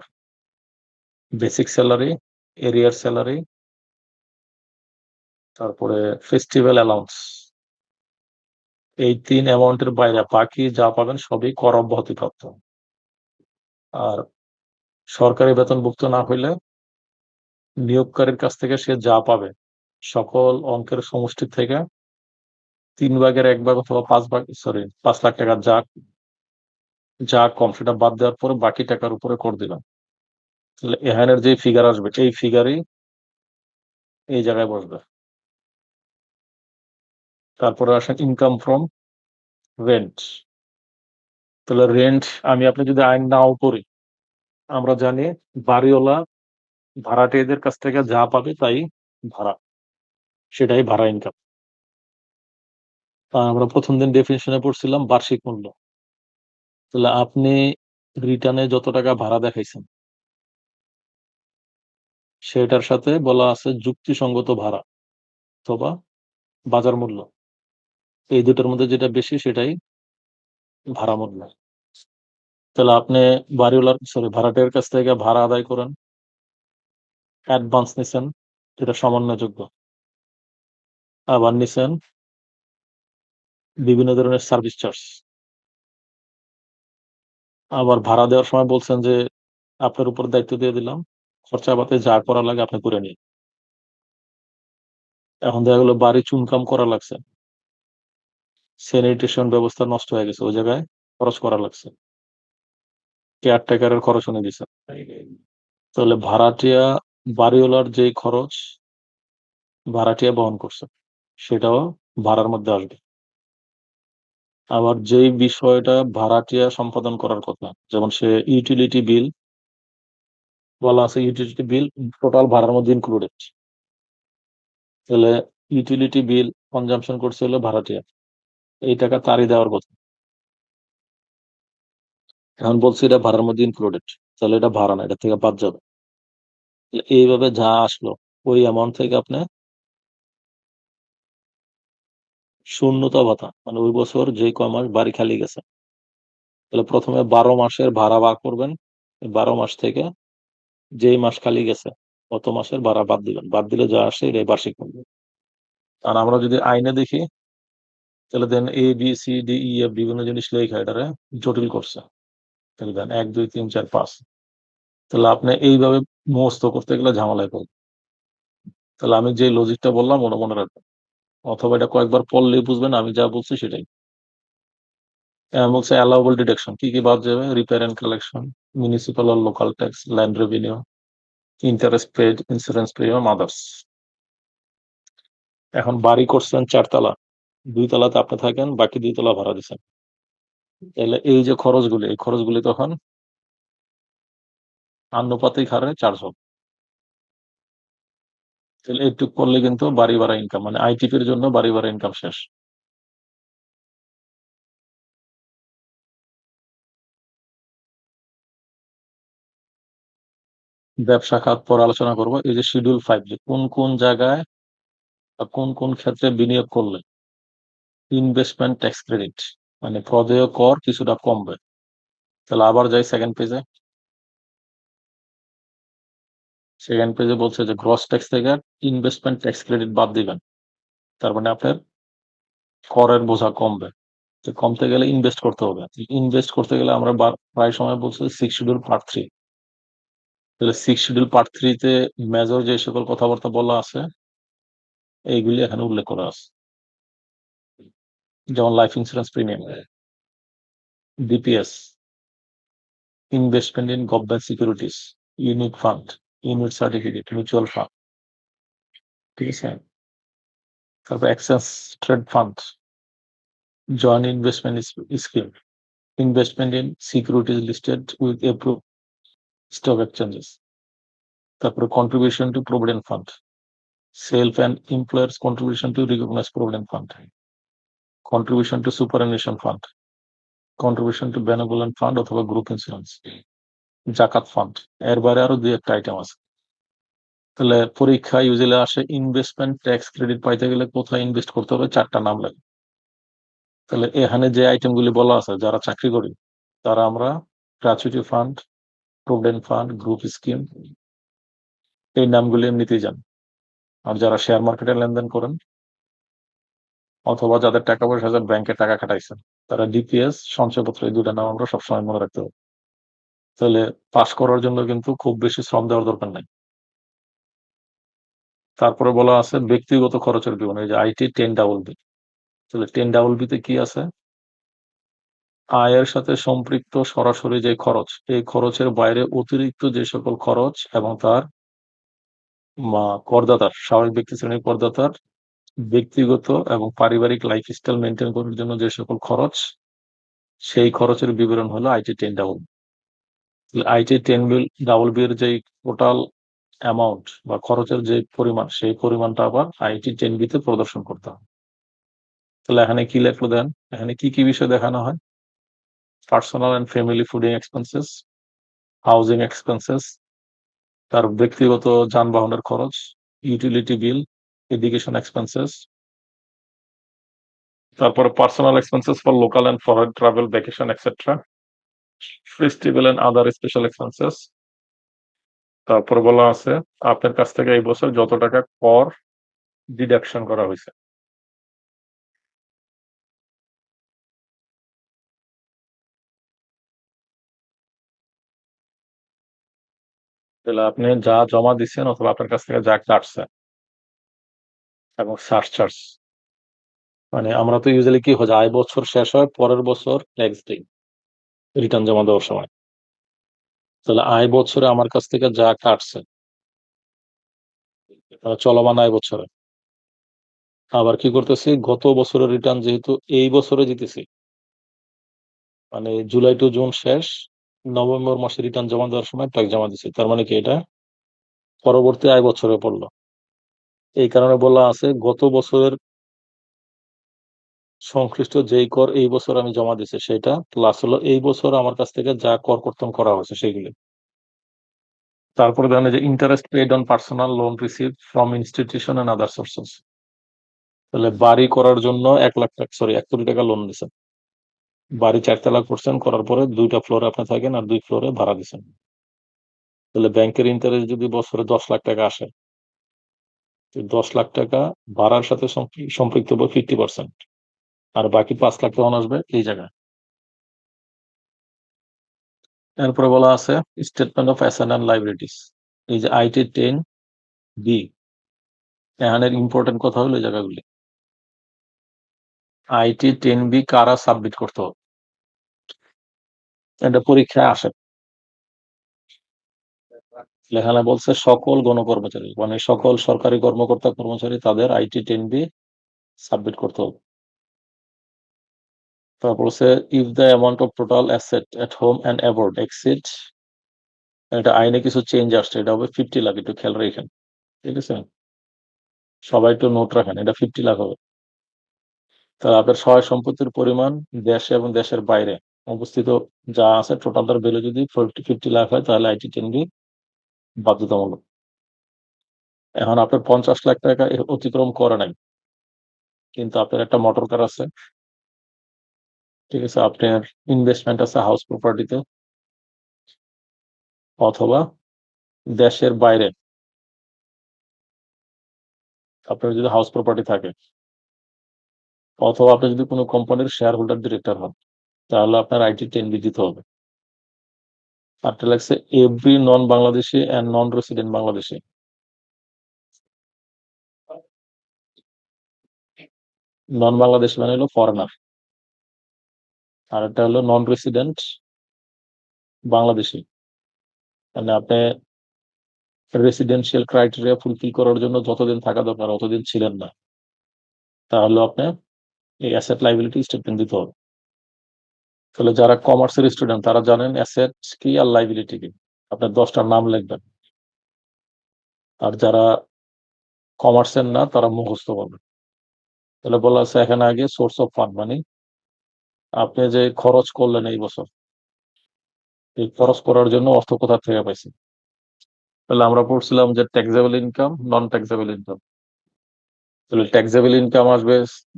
S1: বেসিক স্যালারি, এরিয়ার স্যালারি, তারপরে ফেস্টিভ্যাল অ্যালাউন্স, এই 3 অ্যামাউন্টের বাইরে বাকি যা পাবেন সবই কর অব্যাহতিপ্রাপ্ত। আর সরকারি বেতনভুক্ত না হইলে নিয়োগকারীর কাছ থেকে সে যা পাবে সকল অঙ্কের সমষ্টি থেকে 3/1 অথবা 5 ভাগ, সরি 5 লাখ টাকা যা যা কম সেটা বাদ দেওয়ার পরে বাকি টাকার উপরে কর দিলাম। তাহলে এখানের যে ফিগার আসবে এই ফিগারই এই জায়গায় বসবে। তারপরে আসেন ইনকাম ফ্রম রেন্ট। তাহলে রেন্ট, আপনি যদি আইন নাও পড়ি, আমরা জানি বাড়িওয়ালা ভাড়াটিয়াদের কাছ থেকে যা পাবে তাই ভাড়া, সেটাই ভাড়া ইনকাম। আমরা প্রথম দিন ডেফিনিশনে পড়ছিলাম বার্ষিক মূল্য। তাহলে আপনি রিটার্নে যত টাকা ভাড়া দেখাইছেন সেটার সাথে বলা আছে যুক্তিসঙ্গত ভাড়া অথবা বাজার মূল্য। এই দুটোর মধ্যে যেটা বেশি সেটাই ভাড়া মূল্য। তাহলে আপনি ভাড়াটের কাছ থেকে ভাড়া আদায় করেন, অ্যাডভান্স নিছেন, যেটা সমন্বয়যোগ্য, আবার নিছেন বিভিন্ন ধরনের সার্ভিস চার্জ, আবার ভাড়া দেওয়ার সময় বলছেন যে আপনার উপর দায়িত্ব দিয়ে দিলাম, খরচাপাতি যা করা লাগে আপনি করে নিন। এখন দেখা গেলো বাড়ি চুনকাম করা লাগছে, স্যানিটেশন ব্যবস্থা নষ্ট হয়ে গেছে, ওই জায়গায় খরচ করা লাগছে, কেয়ারটেকারের খরচ উনি দিচ্ছেন। তাহলে ভাড়াটিয়া, বাড়িওয়ালার যে খরচ ভাড়াটিয়া বহন করছে সেটাও ভাড়ার মধ্যে আসবে। আবার যেই বিষয়টা ভাড়াটিয়া সম্পাদন করার কথা, যেমন সে ইউটিলিটি বিল, বলা আছে ইউটিলিটি বিল টোটাল ভাড়ার মধ্যে ইনক্লুডেড। তাহলে ইউটিলিটি বিল কনজাম্পশন করছে হলো ভাড়াটিয়া, এই টাকা তারই দেওয়ার কথা। এখন বলছি এটা ভাড়ার মধ্যে ইনক্লুডেড, তাহলে এটা ভাড়া না, এটা থেকে বাদ যাবে। তাহলে এইভাবে যা আসলো ওই অ্যামাউন্ট থেকে আপনি শূন্যতা ভাতা, মানে ওই বছর যে কয় মাস বাড়ি খালি গেছে, তাহলে প্রথমে 12 মাসের ভাড়া বার করবেন। 12 মাস থেকে যেই মাস খালি গেছে অত মাসের ভাড়া বাদ দিবেন, বাদ দিলে যা আসে এটাই বার্ষিক মূল্য। আর আমরা যদি আইনে দেখি তাহলে দেন ABCDEF বিভিন্ন জিনিস লেখা এটারে জটিল করছে। তাহলে দেন 1 2 3 4 5, তাহলে আপনি এইভাবে মুখস্থ করতে গেলে ঝামেলায় পড়বেন। তাহলে আমি যে লজিকটা বললাম ওটা মনে রাখবেন, অথবা এটা কয়েকবার পড়লেই বুঝবেন আমি যা বলছি সেটাই। বলছে অ্যালাউবল ডিডাকশন, কি কি বাদ যাবে: রিপেয়ার এন্ড কালেকশন, মিউনিসিপাল আর local tax, land revenue, interest paid, insurance premium, others. এখন বাড়ি করছেন 4 তলা, 2 তলাতে আপনি থাকেন, বাকি 2 তলা ভাড়া দিচ্ছেন, তাহলে এই যে খরচগুলি, এই খরচগুলি তখন আনুপাতিক হারে চার্জ হবে। তাহলে এইটুক করলে কিন্তু বাড়ি ভাড়া ইনকাম, মানে আইটিপির জন্য বাড়ি ভাড়া ইনকাম শেষ। ব্যবসা খাত পর আলোচনা করব। এই যে শিডিউল 5, যে কোন কোন জায়গায় বা কোন কোন ক্ষেত্রে বিনিয়োগ করলে ইনভেস্টমেন্ট ট্যাক্স ক্রেডিট, মানে প্রদেয় কর কিছুটা কমবে। তাহলে আবার যাই সেকেন্ড পেজে। সেকেন্ড পেজে বলছে যে গ্রস ট্যাক্স থেকে ইনভেস্টমেন্ট ট্যাক্স ক্রেডিট বাদ দিবেন, তার মানে আপনার করের বোঝা কমবে। তো কমতে গেলে ইনভেস্ট করতে হবে। ইনভেস্ট করতে গেলে আমরা প্রায় সময় বলছি 6 শিডিউল পার্ট 3। তাহলে 6 শিডিউল পার্ট 3-তে মেজর যে সকল কথাবার্তা বলা আছে এইগুলি এখানে উল্লেখ করা আছে, যেমন life insurance premium, DPS, investment in government securities, unit fund, unit certificate, mutual fund, ঠিক আছে। তারপর exchange trade fund, joint investment scheme, investment in securities listed with approve stock exchanges, তারপরে contribution to provident fund, self and employers contribution to recognise provident fund, contribution to superannuation fund, contribution to benevolent fund অথবা group insurance, জাকাত fund. এর বাইরে আরো 2 একটা item আছে। তাহলে পরীক্ষা ইউজুয়ালি আসে ইনভেস্টমেন্ট ট্যাক্স ক্রেডিট পাইতে গেলে কোথায় ইনভেস্ট করতে হবে 4টা নাম লাগে। তাহলে এখানে যে আইটেম গুলি বলা আছে, যারা চাকরি করি তারা আমরা gratuity fund, provident fund, group scheme, এই নামগুলি এমনিতেই জান। আর যারা শেয়ার মার্কেটে লেনদেন করেন অথবা যাদের টাকা পয়সা আছে ব্যাংকে টাকা খাটাইছেন তারা ডিপিএস, সঞ্চয়পত্র, এই 2টা নাম আমরা সবসময় মনে রাখতে হবে। তাহলে পাস করার জন্য কিন্তু খুব বেশি শ্রম দেওয়ার দরকার নাই। তারপরে বলা আছে ব্যক্তিগত খরচের বিবরণ, এই যে IT 10BB। তাহলে 10BB-তে কি আছে: আয়ের সাথে সম্পৃক্ত সরাসরি যে খরচ, এই খরচের বাইরে অতিরিক্ত যে সকল খরচ এবং তার করদাতার, স্বাভাবিক ব্যক্তি শ্রেণীর করদাতার ব্যক্তিগত এবং পারিবারিক লাইফস্টাইল মেনটেন করার জন্য যে সকল খরচ, সেই খরচের বিবরণ হলো আইটি 10 আইটি 10 এর যে টোটাল অ্যামাউন্ট বা খরচের যে পরিমাণ, সেই পরিমাণটা আবার আইটি 10 তে প্রদর্শন করতে হবে। তাহলে এখানে কি লেখলো দেন, এখানে কি কি বিষয় দেখানো হয়? Personal and family fooding expenses, housing expenses, তার ব্যক্তিগত যানবাহনের খরচ, ইউটিলিটি বিল, এডুকেশন এক্সপেন্সেস, তারপরে personal expenses for local and foreign travel, vacation etcetera, festival and other special expenses. তারপরে বলা আছে আপনার কাছ থেকে এই বছর যত টাকা কর ডিডাকশন করা হয়েছে। তাহলে আপনি যা জমা দিচ্ছেন অথবা আপনার কাছ থেকে যা কাটছে এবং সারচার্জ, মানে আমরা তো ইউজুয়ালি কি হয়, আয় বছর শেষ হয় পরের বছর ট্যাক্স দিই রিটার্ন জমা দেওয়ার সময়। তাহলে আয় বছরে আমার কাছ থেকে যা কাটছে চলমান আয় বছরে, আবার কি করতেছি, গত বছরের রিটার্ন যেহেতু এই বছরে দিতেছি, মানে জুলাই টু জুন শেষ, নভেম্বর মাসে রিটার্ন জমা দেওয়ার সময় ট্যাক্স জমা দিচ্ছি, তার মানে কি এটা পরবর্তী আয় বছরে পড়লো। এই কারণে বলা আছে গত বছরের সংশ্লিষ্ট যেই কর এই বছর আমি জমা দিচ্ছি সেটা প্লাস হলো এই বছর আমার কাছ থেকে যা কর কর্তন করা হয়েছে সেগুলি। তারপরে দেখেন যে interest paid on personal loan receive from institution and other sources. তাহলে বাড়ি করার জন্য 1 লাখ টাকা, সরি 1 কোটি টাকা লোন দিচ্ছেন, বাড়ি 4 তলা করছেন, করার পরে 2টা ফ্লোরে আপনি থাকেন আর 2 ফ্লোরে ভাড়া দিচ্ছেন। তাহলে ব্যাংকের ইন্টারেস্ট যদি বছরে 10 লাখ টাকা আসে, 10 লাখ টাকা ভাড়ার সাথে সম্পৃক্ত হবে 50%, আর বাকি 5 লাখ তখন আসবে এই জায়গায়। এরপরে বলা আছে statement of asset and liabilities. এই যে আইটি 10B, এখানের ইম্পর্টেন্ট কথা হলো এই জায়গাগুলি। আইটি 10B কারা সাবমিট করতে হবে, এটা পরীক্ষায় আসে। এখানে বলছে সকল গণকর্মচারী, মানে সকল সরকারি কর্মকর্তা কর্মচারী তাদের আইটি 10B সাবমিট করতে হবে। তারপর হচ্ছে if the amount of total asset at home and aboard exceed, এটা আইনে কিছু চেঞ্জ আসছে, এটা হবে 50 লাখ, একটু খেয়াল রাখেন, ঠিক আছে? সবাই একটু নোট রাখেন, এটা 50 লাখ হবে। তাহলে আপনার সহায় সম্পত্তির পরিমাণ দেশে এবং দেশের বাইরে অবস্থিত যা আছে টোটাল তার ভ্যালু যদি 50 লাখ হয় তাহলে আইটি 10B বাধ্যতামূলক। এখন আপনার 50 লাখ টাকা অতিক্রম করে নাই, কিন্তু আপনার একটা মোটর কার আছে, ঠিক আছে, আপনার ইনভেস্টমেন্ট আছে হাউস প্রপার্টিতে, অথবা দেশের বাইরে আপনার যদি হাউস প্রপার্টি থাকে, অথবা আপনি যদি কোনো কোম্পানির শেয়ার হোল্ডার ডিরেক্টর হন, তাহলে আপনার আইটি 10B দিতে হবে। আপনার লাগছে every non Bangladeshi and non resident Bangladeshi. Non Bangladeshi মানে হলো ফরেনার, আর একটা হলো নন রেসিডেন্ট বাংলাদেশি, মানে আপনি রেসিডেন্সিয়াল ক্রাইটেরিয়া ফুলফিল করার জন্য যতদিন থাকা দরকার অতদিন ছিলেন না, তাহলে আপনি এই অ্যাসেট লাইবিলিটি স্টেটমেন্ট দিতে হবে। তাহলে যারা কমার্সের স্টুডেন্ট তারা জানেন অ্যাসেট কি আর লাইবিলিটি কি, আপনার 10টা নাম লিখবেন। আর যারা কমার্সের না তারা মুখস্থ করবেন। তাহলে বলা আছে এখানে আগে সোর্স অফ ফান্ড, মানে আপনি যে খরচ করলেন এই বছর, এই খরচ করার জন্য অর্থ কোথা থেকে পাইছেন। তাহলে আমরা পড়ছিলাম যে ট্যাক্সেবল ইনকাম, নন ট্যাক্সেবল ইনকাম। তাহলে ট্যাক্সেবল ইনকাম আসবে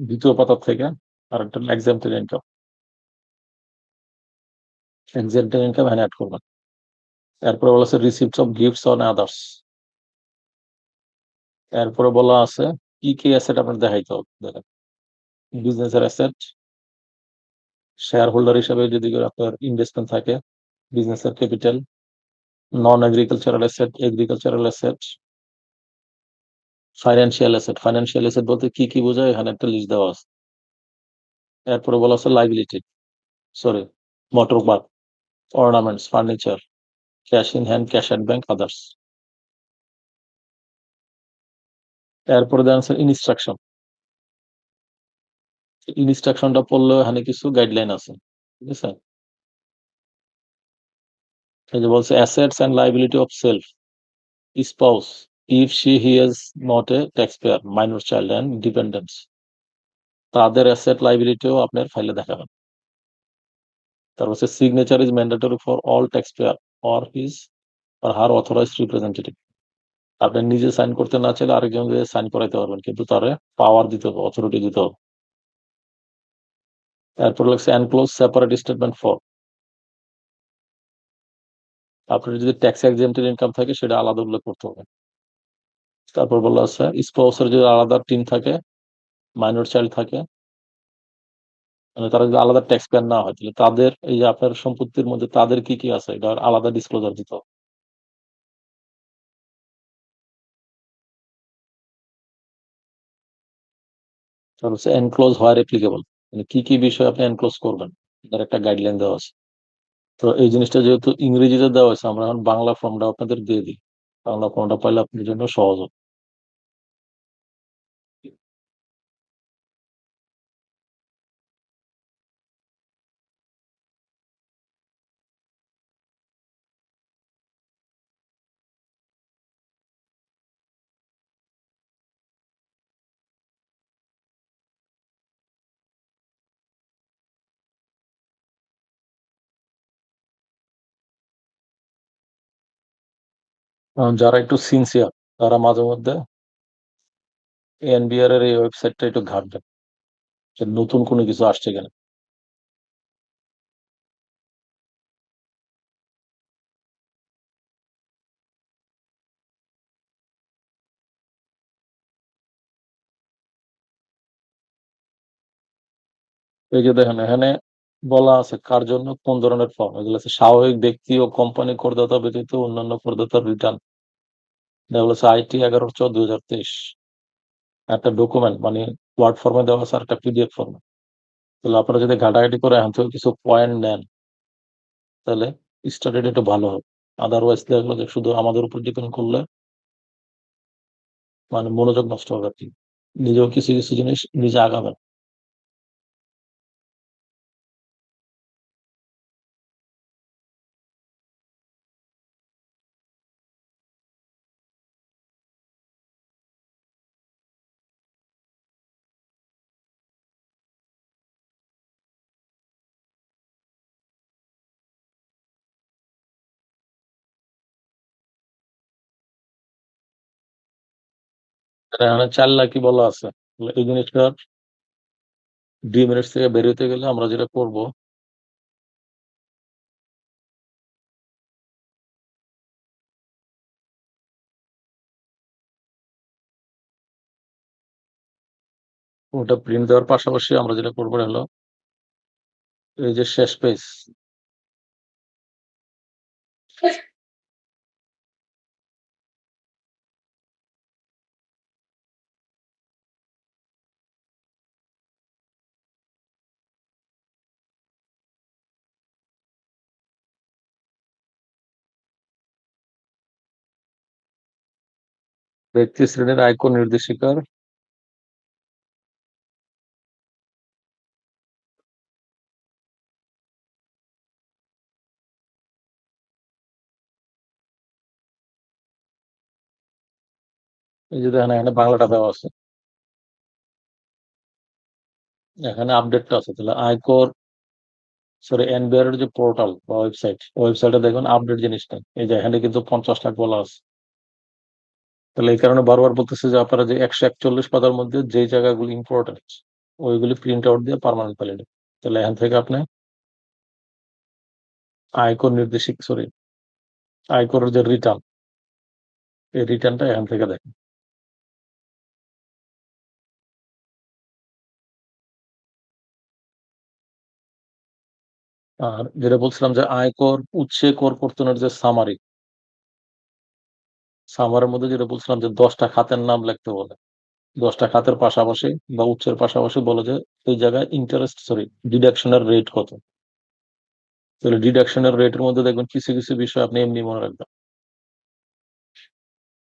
S1: দ্বিতীয় পাতার থেকে, আর একটা এক্সাম্পল ইনকাম, এক্সাম্পল ইনকাম এখানে অ্যাড করবেন। এরপরে বলা আছে receipts of gifts on others. এরপরে বলা আছে কি কি অ্যাসেট আপনার দেখাইতে হবে, দেখেন বিজনেসের অ্যাসেট, শেয়ার হোল্ডার হিসাবে যদি আপনার ইনভেস্টমেন্ট থাকে, বিজনেসের ক্যাপিটাল, নন agricultural asset, agricultural asset, financial asset. Financial asset বলতে কি কি বোঝায় এখানে একটা লিস্ট দেওয়া আছে। এরপরে বলা আছে liability, sorry, motor park, ornaments, furniture, cash in hand, cash at bank, others. এরপরে দেওয়া আছে ইনস্ট্রাকশন, ইনস্ট্রাকশনটা পড়লেও এখানে কিছু গাইডলাইন আছে, ঠিক আছে? এই যে বলছে assets and liability of self spouse if he is not a tax payer, minor child and dependents, তাদের অ্যাসেট লাইবিলিটিও আপনার ফাইলে দেখাবেন। তারপর হচ্ছে signature is mandatory for all tax payer or his আর হার অথরাইজড রিপ্রেজেন্টেটিভ। আপনি নিজে সাইন করতে না চাইলে আরেকজন সাইন করাইতে পারবেন, কিন্তু তারে পাওয়ার দিতে হবে, অথরিটি দিতে হবে। তারপর লাগছে এনক্লোজ সেপারেট স্টেটমেন্ট ফর, আপনার যদি ট্যাক্স এক্সেম্পটেড ইনকাম থাকে সেটা আলাদা উল্লেখ করতে হবে। তারপর বলা আছে স্পাউসের যদি আলাদা টিম থাকে, মাইনর চাইল্ড থাকে, মানে তারা যদি আলাদা ট্যাক্স পেয়ার না হয়, তাহলে তাদের এই যে আপনার সম্পত্তির মধ্যে তাদের কি কি আছে এটা আলাদা ডিসক্লোজার দিতে হবে। তারপর হচ্ছে এনক্লোজ হোয়ার অ্যাপ্লিকেবল, মানে কি কি বিষয় আপনি এনক্লোজ করবেন তার একটা গাইডলাইন দেওয়া আছে। তো এই জিনিসটা যেহেতু ইংরেজিতে দেওয়া হয়েছে, আমরা এখন বাংলা ফর্মটা আপনাদের দিয়ে দিই। বাংলা ফর্মটা পাইলে আপনার জন্য সহজ হবে। যারা একটু সিনসিয়ার তারা মাঝে মধ্যে এনবিআর এর এই ওয়েবসাইটটা একটু ঘাটবেন যে নতুন কোনো কিছু আসছে কিনা। এই যে দেখেন এখানে বলা আছে কার জন্য কোন ধরনের ফর্ম, এগুলো আছে স্বাভাবিক ব্যক্তি ও কোম্পানি করদাতা ব্যতীত অন্যান্য করদাতার রিটার্ন। এগুলো আছে আইটি 11/4/2023, একটা ডকুমেন্ট মানে ওয়ার্ড ফর্মে দেওয়া আছে আর একটা পিডিএফ ফর্মে। তাহলে আপনারা যদি ঘাটাঘাটি করে এখান থেকে কিছু পয়েন্ট নেন তাহলে স্টাডিটা একটু ভালো হবে। আদারওয়াইজ দেখলো যে শুধু আমাদের উপর ডিপেন্ড করলে মানে মনোযোগ নষ্ট হবে আর কি, নিজেও কিছু কিছু জিনিস নিজে আগাবেন। এখানে 4 লাখ কি বলা আছে, তাহলে এই জিনিসটা 2 মিনিট থেকে বেরোতে গেলে আমরা যেটা করব, ওটা প্রিন্ট দেওয়ার পাশাপাশি আমরা যেটা করবো হলো এই যে শেষ পেজ, ব্যক্তি শ্রেণীর আয়কর নির্দেশিকার এই যে দেখেন এখানে বাংলাটা দেওয়া আছে, এখানে আপডেটটা আছে। তাহলে আয়কর সরি এনবিআর এর যে পোর্টাল বা ওয়েবসাইটে দেখুন আপডেট জিনিসটা, এই যে এখানে কিন্তু 50 লাখ বলা আছে। তাহলে এই কারণে বারবার বলতেছে যে আপনারা যে 141 পাতার মধ্যে যে জায়গাগুলো ইম্পর্টেন্ট ওইগুলি প্রিন্ট আউট দিয়ে পার্মানেন্ট ফেলে নেবেন। তাহলে এখান থেকে আপনি আয়কর নির্দেশিক সরি আয়করের যে রিটার্ন, এই রিটার্নটা এখান থেকে দেখেন। আর যেটা বলছিলাম যে আয়কর উৎসে কর কর্তনের যে সামারের মধ্যে যেটা বলছিলাম যে 10টা খাতের নাম লিখতে বলে, 10টা খাতের পাশাপাশি বা উৎসের পাশাপাশি বলে যে ওই জায়গায় ইন্টারেস্ট সরি ডিডাকশনের রেট কত। তাহলে ডিডাকশনের রেটের মধ্যে দেখবেন কিছু কিছু বিষয় আপনি এমনি মনে রাখবেন।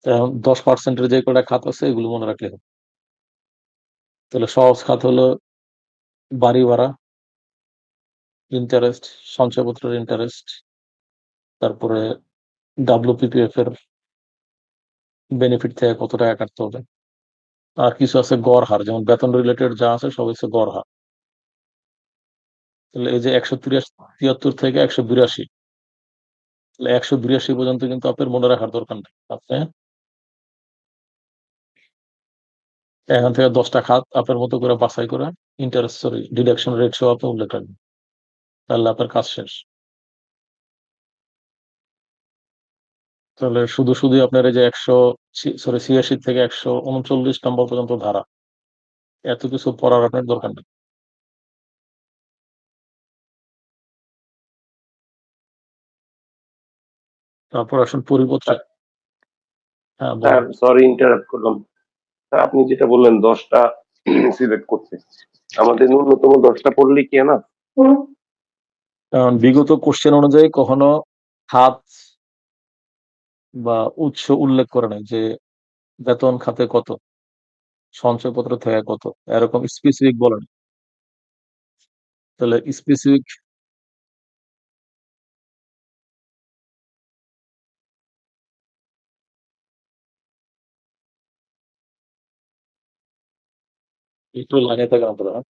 S1: তো এখন 10%-এর যে কটা খাত আছে এগুলো মনে রাখলে হবে। তাহলে সহজ খাত হলো বাড়ি ভাড়া, ইন্টারেস্ট, সঞ্চয়পত্রের ইন্টারেস্ট, তারপরে WPPF এর বেনিফিট থেকে কত টাকা কাটতে হবে, আর কিছু আছে গড় হার, যেমন বেতন রিলেটেড যা আছে সব হচ্ছে গড় হার। তাহলে এই যে 173 থেকে 182, তাহলে 182 পর্যন্ত কিন্তু আপনার মনে রাখার দরকার নেই। আপনি এখান থেকে 10টা খাত আপনার মতো করে বাছাই করে ইন্টারেস্ট সরি ডিডাকশন রেট সহ আপনি উল্লেখ রাখবেন, তাহলে আপনার কাজ শেষ। তাহলে শুধু শুধু আপনার এই যে 86 থেকে 139 নম্বর পর্যন্ত ধারা, এত কিছু পড়ার আপনার দরকার নেই। তারপর আসুন পরিপত্র। হ্যাঁ
S4: স্যার
S1: বলেন।
S4: সরি ইন্টারাপ্ট করলাম। স্যার আপনি যেটা বললেন 10টা সিলেক্ট করতে, আমাদের ন্যূনতম 10টা পড়লেই কি না?
S1: কারণ বিগত কোশ্চেন অনুযায়ী কখনো খাত বা উৎস উল্লেখ করে নাই যে বেতন খাতে কত, সঞ্চয়পত্র থেকে কত, এরকম স্পেসিফিক বলেন। তাহলে স্পেসিফিক একটু লাইনে থাকেন আপনারা, হ্যাঁ?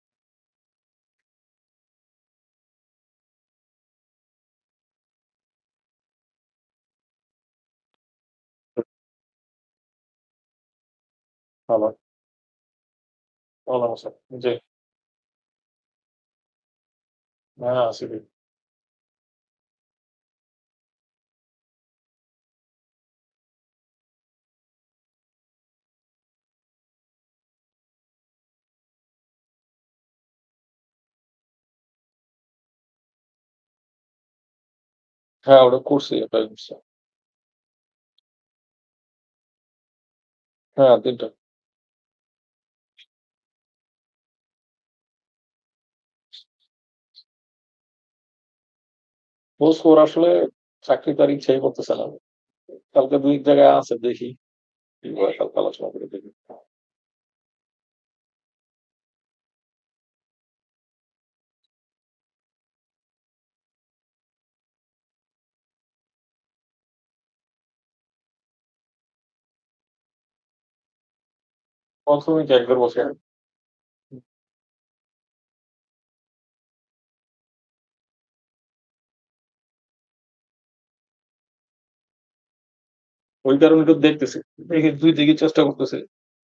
S1: ভালো, ভালো আছে। জি, হ্যাঁ আছি। হ্যাঁ ওটা করছি, এটা করছি। হ্যাঁ 3টা। খোঁজ খবর আসলে চাকরি তার ইচ্ছাই করতেছে না। কালকে 2 জায়গায় আছে, দেখি কি হয়, কালকে আলোচনা করে দেখি। প্রথমে কি একবার বসে ওই কারণে একটু দেখতেছি, দেখি 2 দিকে চেষ্টা করতেছি,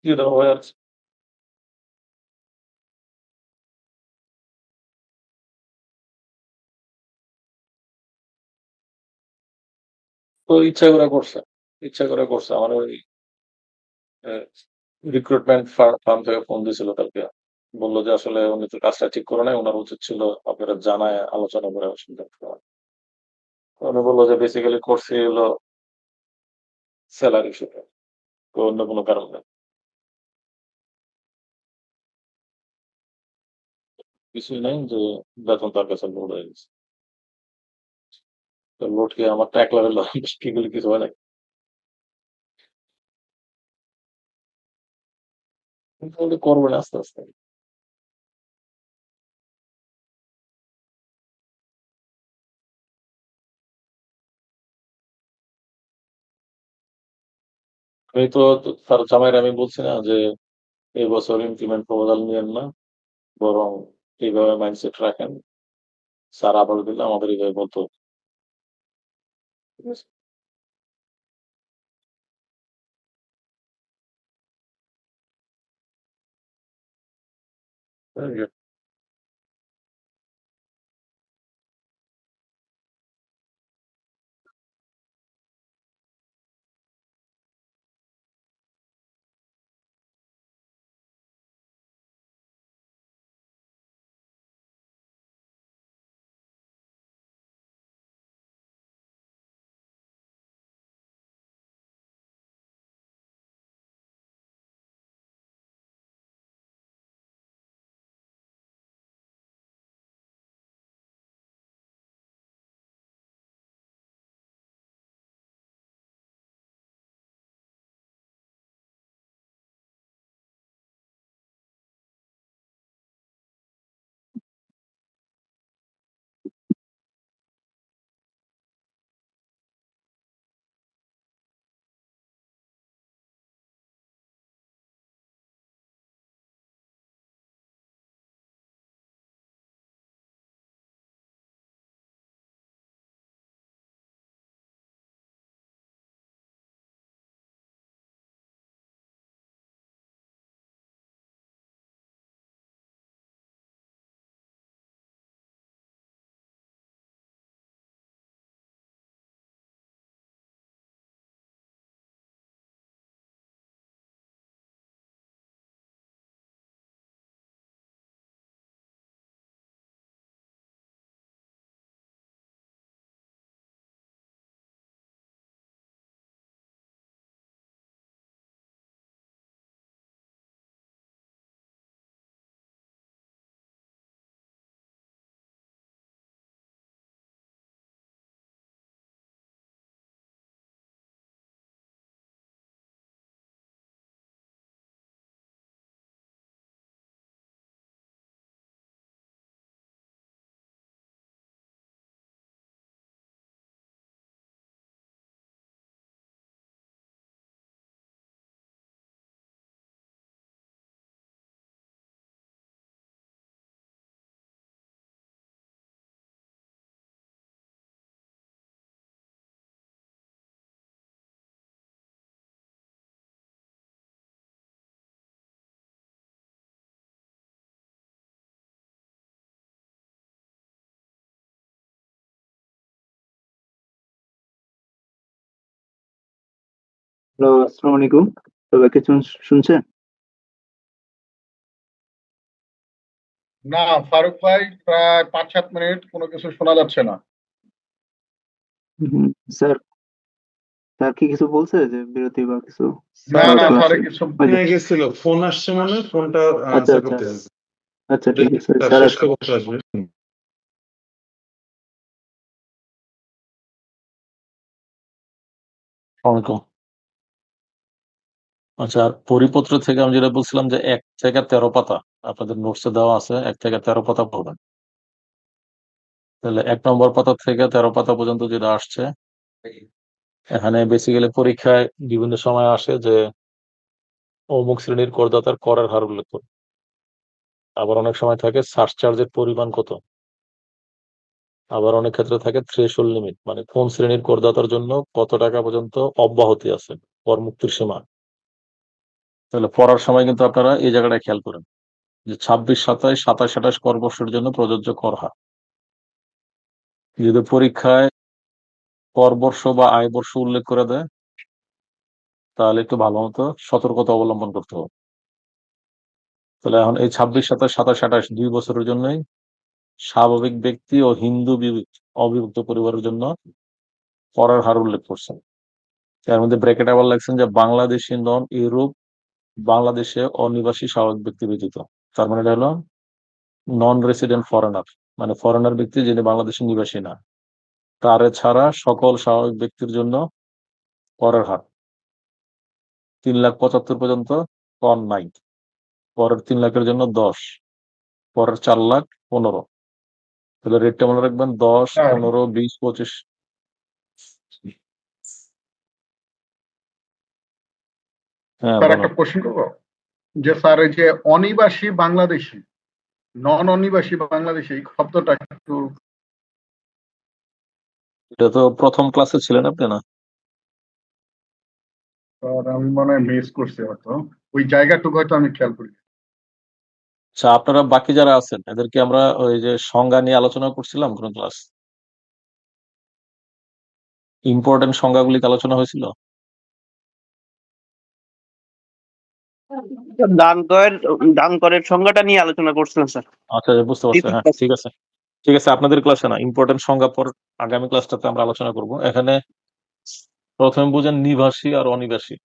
S1: যেটা হয় আর কি। তো ইচ্ছা করে করছে আমার ওই রিক্রুটমেন্ট ফার্ম থেকে ফোন দিছিল কালকে, বললো যে আসলে উনি তো কাজটা ঠিক করে নাই, ওনার উচিত ছিল আপনারা জানায় আলোচনা করে সিদ্ধান্ত নেওয়া। উনি বললো যে বেসিক্যালি করছি হলো স্যালারি ইস্যুতে, তো অন্য কোনো কারণ নেই। কিছুই নাই, যে বেতন তার কাছে লোড হয়ে গেছে। তো লোড কি আমার ট্যাক লেভেল কি গুলি কিছু হয় নাই, কিন্তু ওটা করবে না আস্তে আস্তে। আমি তো তার জামাইয়ের আমি বলছি না যে এই বছর ইনক্রিমেন্ট প্রপোজাল নিয়েন না, বরং এইভাবে মাইন্ডসেট রাখেন, স্যার আবার দিলে আমাদের এইভাবে বলতে হবে। ঠিক আছে? Very good.
S5: হ্যালো, আসসালামু আলাইকুম। সবাইকে শুনছেন?
S6: না, ফারুক ভাই, প্রায় 5-7 মিনিট কোনো কিছু শোনা যাচ্ছে না।
S5: হুম, স্যার স্যার কি কিছু বলছে যে বিরতি বা কিছু?
S6: না
S5: বা
S6: না,
S5: ক্লাসে
S6: স্যারে কিছু
S5: ওই যে
S7: গেছিল, ফোন আসছে মানে ফোনটা
S5: আচ্ছা
S7: আনসার
S5: আচ্ছা
S7: করতে আসবে।
S5: আচ্ছা, ঠিক আছে
S7: তার
S5: স্যার।
S7: শেষ খবরটা আসবে।
S1: ওয়ালাইকুম। আচ্ছা, আর পরিপত্র থেকে আমি যেটা বলছিলাম যে 1 থেকে 13 পাতা আপনাদের নোটসে দেওয়া আছে, 1 থেকে 13 পাতা পড়বেন। তাহলে 1 নম্বর পাতা থেকে 13 পাতা পর্যন্ত যেটা আসছে, এখানে বেসিক্যালি পরীক্ষায় বিভিন্ন সময় আসে যে অমুক শ্রেণীর করদাতার করের হার উল্লেখ করে। আবার অনেক সময় থাকে সারচার্জের পরিমাণ কত। আবার অনেক ক্ষেত্রে থাকে থ্রেশহোল্ড লিমিট, মানে কোন শ্রেণীর করদাতার জন্য কত টাকা পর্যন্ত অব্যাহতি আছে, কর মুক্তির সীমা। তাহলে পড়ার সময় কিন্তু আপনারা এই জায়গাটা খেয়াল করেন যে 26, 27, 27, 28 কর বর্ষের জন্য প্রযোজ্য কর হার। যদি পরীক্ষায় কর বর্ষ বা আয় বর্ষ উল্লেখ করে দেয়, তাহলে একটু ভালো মতো সতর্কতা অবলম্বন করতে হবে। তাহলে এখন এই 26, 27, 27, 28 2 বছরের জন্যই স্বাভাবিক ব্যক্তি ও হিন্দু অবিভক্ত পরিবারের জন্য করের হার উল্লেখ করছেন। এর মধ্যে ব্র্যাকেট আবার লাগছেন যে বাংলাদেশি নন ইউরোপ, বাংলাদেশে অনিবাসী স্বাভাবিক ব্যক্তি ব্যতীত। তার মানে এটা হলো নন রেসিডেন্ট ফরেনার, মানে ফরেনার ব্যক্তি যিনি বাংলাদেশের নিবাসী না, তার ছাড়া সকল স্বাভাবিক ব্যক্তির জন্য করের হার 3,75,000 পর্যন্ত কর নাই। পরের 3 লাখের জন্য 10, পরের 4,00,000 15। তাহলে রেটটা মনে রাখবেন 10,
S6: স্যার,
S1: 15, 20, 25। হ্যাঁ,
S6: স্যার
S1: বলো।
S6: একটা কোশ্চেন করবো, যে স্যার এই যে অনিবাসী বাংলাদেশি, নন অনিবাসী বাংলাদেশি এই শব্দটা একটু,
S1: এটা তো প্রথম ক্লাসে ছিলেন আপনি না?
S6: স্যার আমি মনে হয় মিস করছি হয়তো, ওই জায়গাটুকু হয়তো আমি খেয়াল করি।
S1: আচ্ছা, আপনারা বাকি যারা আছেন এদেরকে আমরা ওই যে সংজ্ঞা নিয়ে আলোচনা করছিলাম কোন ক্লাস? ইম্পর্টেন্ট সংজ্ঞাগুলি আলোচনা হয়েছিল?
S8: দান করের সংজ্ঞাটা নিয়ে আলোচনা করছিলাম স্যার।
S1: আচ্ছা, বুঝতে পারছি। হ্যাঁ, ঠিক আছে, ঠিক আছে। আপনাদের ক্লাসে না, ইম্পর্টেন্ট সংজ্ঞা পর আগামী ক্লাসটাতে আমরা আলোচনা করব। এখানে প্রথমে বুঝেন নিবাসী আর অনিবাসী।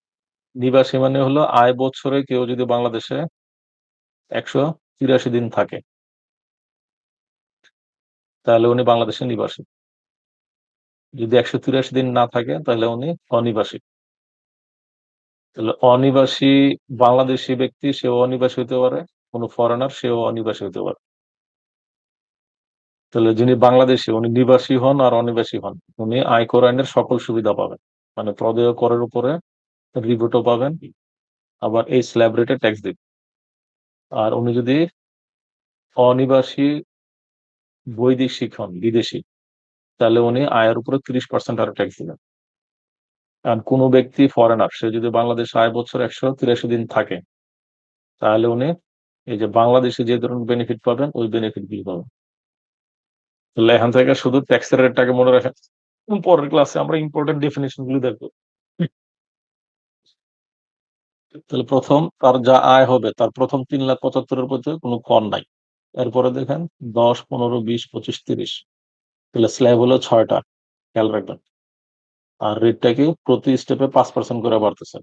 S1: নিবাসী মানে হলো আয় বছরে কেউ যদি বাংলাদেশে 183 দিন থাকে, তাহলে উনি বাংলাদেশের নিবাসী। যদি 183 দিন না থাকে, তাহলে উনি অনিবাসী। তাহলে অনিবাসী বাংলাদেশি ব্যক্তি সেও অনিবাসী হতে পারে, কোনো ফরেনার সেও অনিবাসী হতে পারে। তাহলে যিনি বাংলাদেশি উনি নিবাসী হন আর অনিবাসী হন, উনি আয়কর আইনের সকল সুবিধা পাবেন, মানে প্রদেয় করের উপরে রিবেটও পাবেন, আবার এই স্ল্যাব রেটে ট্যাক্স দিবেন। আর উনি যদি অনিবাসী বৈদেশিক হন, বিদেশি, তাহলে উনি আয়ের উপরে 30% আরো ট্যাক্স দিবেন। আর কোনো ব্যক্তি ফরেনার সে যদি বাংলাদেশে আয় বছর 183 দিন থাকে, তাহলে উনি এই যে বাংলাদেশে যে ধরনের বেনিফিট পাবেন ওই বেনিফিট গুলি পাবেন। তাহলে এখান থেকে শুধু ট্যাক্সের রেটটাকে মনে রাখেন, পরের ক্লাসে আমরা ইম্পর্টেন্ট ডেফিনেশন গুলি দেখবো। তাহলে প্রথম তার যা আয় হবে তার প্রথম 3,75,000-এর প্রতি কোনো কর নাই। এরপরে দেখেন 10, 15, 20, 25, 30। তাহলে স্ল্যাব হলো 6টা, খেয়াল রাখবেন। আর রেটটাকে প্রতি স্টেপে 5% করে বাড়তেছে।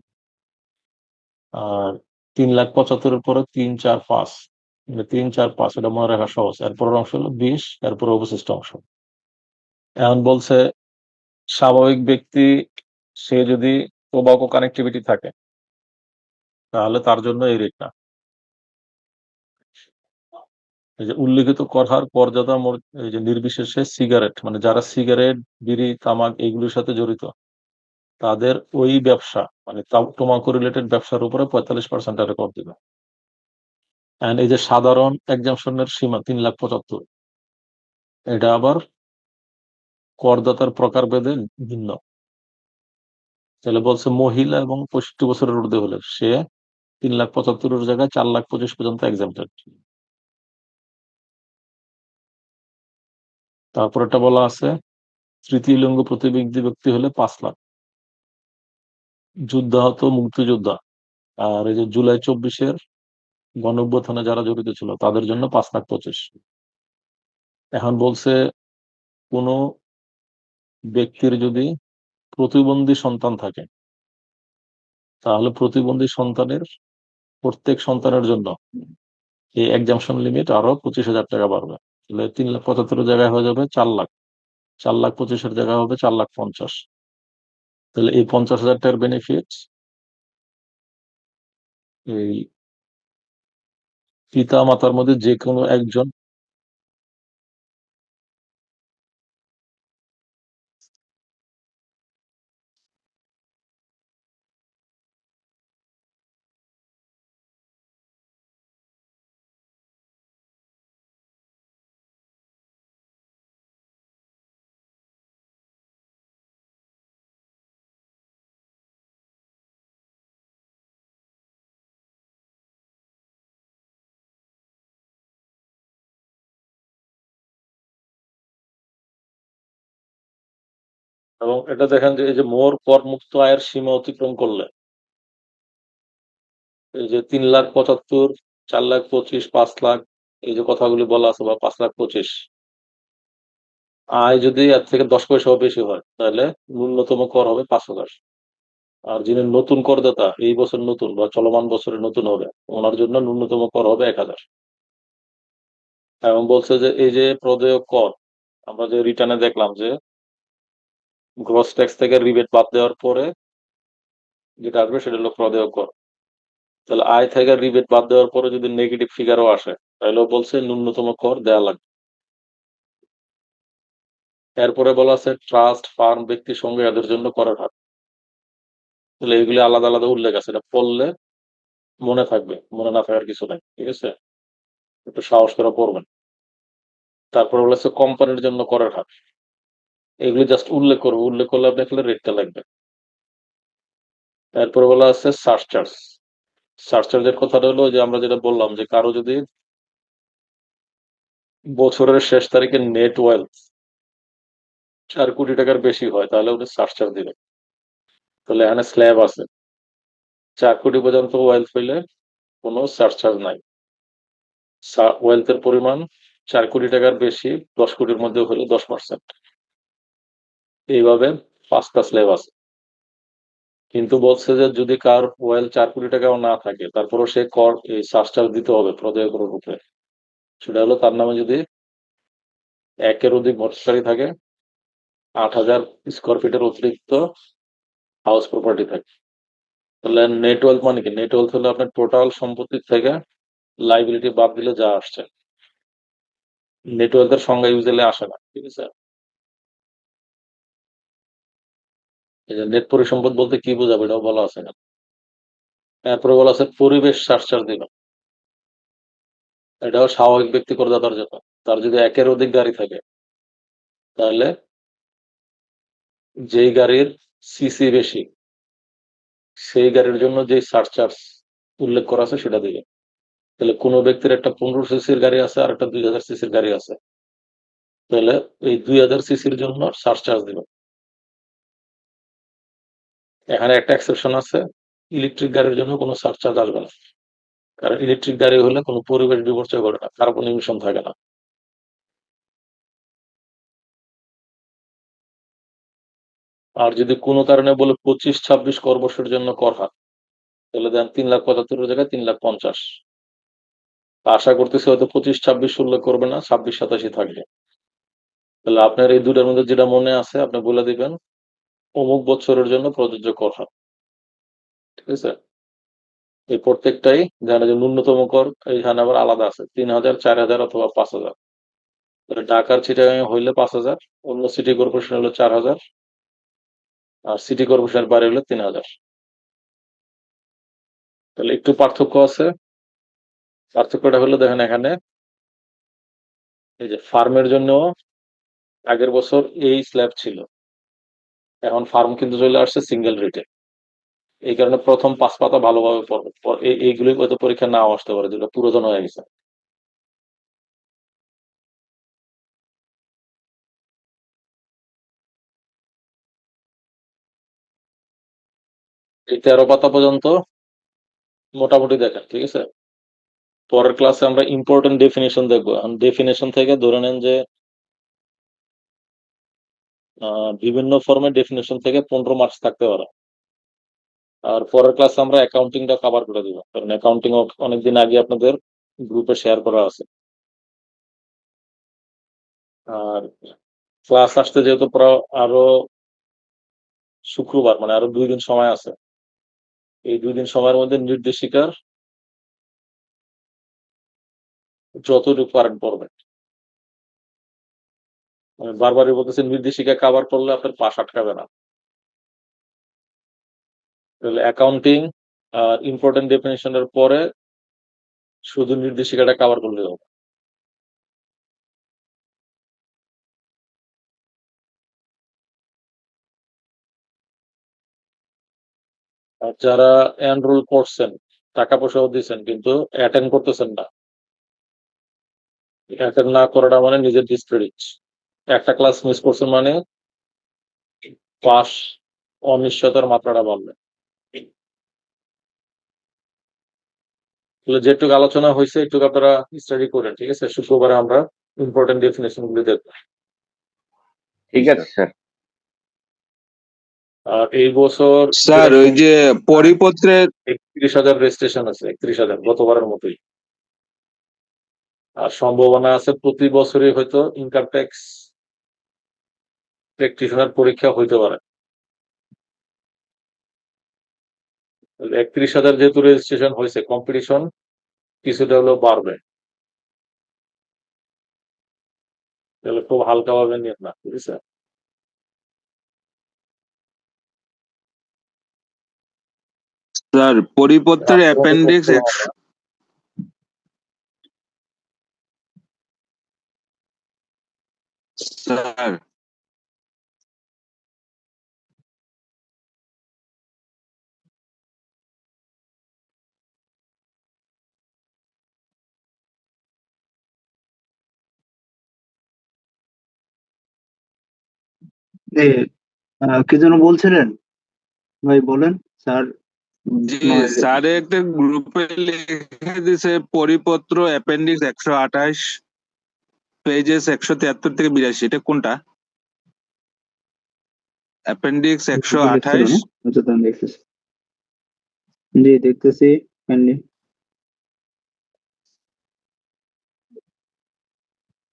S1: আর 3,75,000-এর পরে 3, 4, 5, 3, 4, 5 এটা মনে রাখা সহজ। এরপরের অংশ হলো 20, এরপরে অবশিষ্ট অংশ। এখন বলছে স্বাভাবিক ব্যক্তি সে যদি টোবাকো কানেক্টিভিটি থাকে, তাহলে তার জন্য এই রেট না। এই যে উল্লিখিত কর হার করদাতা এই যে নির্বিশেষে সিগারেট, মানে যারা সিগারেট, বিড়ি, তামাক এইগুলোর সাথে জড়িত, তাদের ওই ব্যবসা মানে টোবাকো রিলেটেড ব্যবসার উপরে 45% হারে কর দিবে। এন্ড এই যে সাধারণ এক্সামশনের সীমা 3,75,000, এটা আবার করদাতার প্রকার ভেদে ভিন্ন। তাহলে বলছে মহিলা এবং 65 বছরের ঊর্ধ্বে হলে সে 3,75,000-এর জায়গায় 4,25,000 পর্যন্ত এক্সাম্পটেড। তারপর এটা বলা আছে তৃতীয় লিঙ্গ প্রতিবন্ধী ব্যক্তি হলে 5 লাখ। যুদ্ধাহত মুক্তিযোদ্ধা আর এই যে জুলাই 24-এর গণঅভ্যুত্থানে যারা জড়িত ছিল তাদের জন্য 5,25,000। এখন বলছে কোনো ব্যক্তির যদি প্রতিবন্ধী সন্তান থাকে তাহলে প্রতিবন্ধী সন্তানের প্রত্যেক সন্তানের জন্য এই এক্সাম্পশন লিমিট আরো 25,000 টাকা বাড়বে। তাহলে 3,75,000 জায়গায় হয়ে যাবে 4 লাখ। 4,25,000 জায়গায় হবে 4,50,000। তাহলে এই 50,000 টাকার বেনিফিট এই পিতা মাতার মধ্যে যে কোনো একজন। এবং এটা দেখেন যে এই যে মোর করমুক্ত আয়ের সীমা অতিক্রম করলে এই যে 3,75,000, 4,25,000, 5 লাখ, এই যে কথাগুলি বলা আছে, বা 5,25,000, আয় যদি এর থেকে 10 পয়সাও বেশি হয় তাহলে ন্যূনতম কর হবে 5,000। আর যিনি নতুন করদাতা, এই বছর নতুন বা চলমান বছরে নতুন হবে, ওনার জন্য ন্যূনতম কর হবে 1,000। এবং বলছে যে এই যে প্রদেয় কর, আমরা যে রিটার্নে দেখলাম যে গ্রস ট্যাক্স থেকে রিবেট বাদ দেওয়ার পরে যেটা আসবে সেটা হলো প্রদেয় কর। তাহলে আয় থেকে রিবেট বাদ দেওয়ার পরে যদি নেগেটিভ ফিগারও আসে তাহলেও বলছে ন্যূনতম কর দেওয়া লাগবে। এরপরে বলা আছে ট্রাস্ট, ফার্ম, ব্যক্তি সংঘ এদের জন্য করের হার। তাহলে এগুলি আলাদা আলাদা উল্লেখ আছে, এটা পড়লে মনে থাকবে, মনে না থাকার কিছু নাই, ঠিক আছে? একটু সাহস করে পড়বেন। তারপরে বলেছে কোম্পানির জন্য করের হার। এগুলি জাস্ট উল্লেখ করবো, উল্লেখ করলে আপনি আসলে রেটটা লাগবে। এরপরে বলা আছে সারচার্জ। সারচার্জের কথাটা হলো যে আমরা যেটা বললাম যে কারো যদি বছরের শেষ তারিখে নেট ওয়েলথ 4 কোটি টাকার বেশি হয় তাহলে উনি সারচার্জ দিবেন। তাহলে এখানে স্ল্যাব আছে, 4 কোটি পর্যন্ত ওয়েলথ হইলে কোনো সারচার্জ নাই। ওয়েলথের পরিমাণ 4 কোটি টাকার বেশি 10 কোটির মধ্যে হলে 10%। এইভাবে 5টা স্ল্যাব আছে। কিন্তু বলছে যে যদি কার ওয়েল 4 কোটি টাকাও না থাকে তারপরও সে কর এই সারচার্জ দিতে হবে প্রদেয় করের উপরে। সেটা হলো তার নামে যদি 1-এর অধিক ভোটাধিকারী থাকে, 8,000 স্কোয়ার ফিটের অতিরিক্ত হাউস প্রপার্টি থাকে। তাহলে নেট ওয়েলথ মানে কি? নেট ওয়েলথ হলো আপনার টোটাল সম্পত্তির থেকে লাইবিলিটি বাদ দিলে যা আসছে। নেট ওয়েলথের সংজ্ঞা ইউজুয়ালি আসে না, ঠিক আছে? এই যে নেট পরিসম্পদ বলতে কি বোঝাবে এটাও বলা আছে না। তারপরে বলা আছে পরিবেশ সারচার্জ দিল। এটাও স্বাভাবিক ব্যক্তি করদাতার জন্য। তার যদি 1-এর অধিক গাড়ি থাকে তাহলে যেই গাড়ির সিসি বেশি সেই গাড়ির জন্য যে সারচার্জ উল্লেখ করা আছে সেটা দিবে। তাহলে কোনো ব্যক্তির একটা 15 সিসির গাড়ি আছে আর একটা 2,000 সিসির গাড়ি আছে, তাহলে এই 2,000 সিসির জন্য সারচার্জ দিবে। এখানে একটা এক্সেপশন আছে, ইলেকট্রিক গাড়ির জন্য কোনো সারচার্জ আসবে না, কারণ ইলেকট্রিক গাড়ি হলে কোনো পরিবেশ বিপর্যয় ঘটে না, কার্বন ইমিশন থাকে না। আর যদি কোনো কারণে বলে 25-26 কর বর্ষের জন্য কর হার, তাহলে দেন 3,75,000 জায়গায় 3,50,000। আশা করতেছি হয়তো 25-26 উল্লেখ করবে না, 26-27 থাকবে। তাহলে আপনার এই দুটার মধ্যে যেটা মনে আছে আপনি বলে দিবেন অমুক বছরের জন্য প্রযোজ্য কর হার, ঠিক আছে? এই প্রত্যেকটাই জানা যে ন্যূনতম কর এইখানে আবার আলাদা আছে, 3,000, 4,000 অথবা 5,000। ঢাকার চিটাগাং হইলে 5,000, অন্য সিটি কর্পোরেশন হলো 4,000, আর সিটি কর্পোরেশনের বাইরে হলে 3,000। তাহলে একটু পার্থক্য আছে। পার্থক্যটা হলো দেখেন এখানে এই যে ফার্মের জন্য আগের বছর এই স্ল্যাব ছিল, এখন ফার্ম কিন্তু চলে আসছে সিঙ্গেল রেটে। এই কারণে প্রথম 5 পাতা ভালোভাবে পড়বে, এইগুলি হয়তো পরীক্ষা নাও আসতে পারে, যেটা পুরাতন হয়ে গেছে। এই 13 পাতা পর্যন্ত মোটামুটি দেখেন, ঠিক আছে। পরের ক্লাসে আমরা ইম্পর্টেন্ট ডেফিনেশন দেখবো। ডেফিনেশন থেকে ধরে নেন যে বিভিন্ন ফর্মের ডেফিনেশন থেকে 15 মার্কস থাকতে পারে। আর পরের ক্লাসে আমরা অ্যাকাউন্টিংটা কভার করে দিব, কারণ অ্যাকাউন্টিং অনেকদিন আগে আপনাদের গ্রুপে শেয়ার করা আছে। আর ক্লাস আসতে যেহেতু আরো শুক্রবার, মানে আরো 2 দিন সময় আছে, এই 2 দিন সময়ের মধ্যে নির্দেশিকার যতটুকু পারেন পড়বেন। আমি বারবারই বলতেছি, নির্দেশিকা কভার করলে আপনার পাশ আটকাবে না। তাহলে অ্যাকাউন্টিং আর ইম্পর্টেন্ট ডেফিনেশনের পরে শুধু নির্দেশিকাটা কভার করলে হবে। আর যারা এনরোল করছেন, টাকা পয়সাও দিচ্ছেন, কিন্তু অ্যাটেন্ড করতেছেন না, অ্যাটেন্ড না করাটা মানে নিজের ডিসক্রেডিট। একটা ক্লাস মিস করছেন মানে পাস অনিশ্চয়তার মাত্রাটা বাড়বে। যেটুকু আলোচনা হয়েছে একটু আপনারা স্টাডি করেন, ঠিক আছে। শুক্রবারে আমরা ইম্পর্টেন্ট ডেফিনেশন গুলি দেখবো।
S4: ঠিক আছে স্যার।
S1: আর এই বছর
S2: স্যার ওই যে পরিপত্রের
S1: 31,000 রেজিস্ট্রেশন আছে, 31,000 গতবারের মতোই। আর সম্ভাবনা আছে প্রতি বছরই হয়তো ইনকাম ট্যাক্স প্র্যাকটিশনার পরীক্ষা হইতে পারে। 31,000 যেহেতু রেজিস্ট্রেশন হয়েছে, কম্পিটিশন কিছুটা হলেও বাড়বে। তাহলে খুব হালকা ভাবে নিয়ে না, ঠিক আছে।
S2: স্যার পরিপত্রের অ্যাপেন্ডিক্স স্যার
S5: এ, কি যেন বলছিলেন ভাই, বলেন স্যার।
S2: জি
S5: নয়
S2: স্যার একটা গ্রুপে লিখে দিছে পরিপত্র অ্যাপেন্ডিক্স 128 পেজেস 173 থেকে 82, এটা কোনটা? অ্যাপেন্ডিক্স
S5: দেখছিল
S2: 128।
S5: না? আচ্ছা, তাহলে দেখতেছি। জি, দেখতেছি। কাইন্ডলি।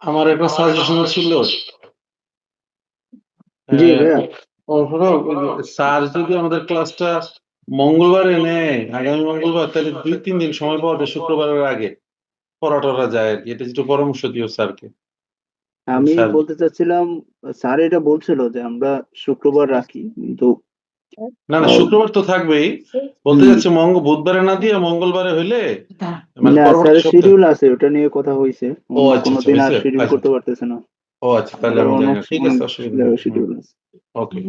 S7: আমার একটা সাজেশন ছিল,
S5: জি ভাইয়া।
S7: স্যার যদি আমাদের ক্লাসটা মঙ্গলবারে নেয়, আগামী মঙ্গলবার, তাহলে 2-3 দিন সময় পাওয়া যায় শুক্রবারের আগে পড়াটা যায় আর কি। এটা একটু পরামর্শ দিও স্যারকে।
S5: আমি
S7: স্যার
S5: বলতে চাচ্ছিলাম, স্যার এটা বলছিল যে আমরা শুক্রবার রাখি, কিন্তু
S7: না না, শুক্রবার তো থাকবেই। বলতে যাচ্ছে বুধবারে না দিয়ে মঙ্গলবারে হইলে, মানে
S5: না,
S7: পরবর্তী
S5: স্যারের
S7: সপ্তাহে।
S5: শিডিউল আছে, ওটা নিয়ে কথা হয়েছে।
S7: ও
S5: অন্য
S7: আচ্ছা
S5: কোনো
S7: আচ্ছা,
S5: দিন আর
S7: হয়েছে।
S5: শিডিউল
S7: আচ্ছা
S5: করতে পারতেছে না।
S7: ও আচ্ছা, তাহলে আমি জানি না। ঠিক আছে, অসুবিধা নেই।
S5: জায়গায় শিডিউল আছে।
S7: ওকে।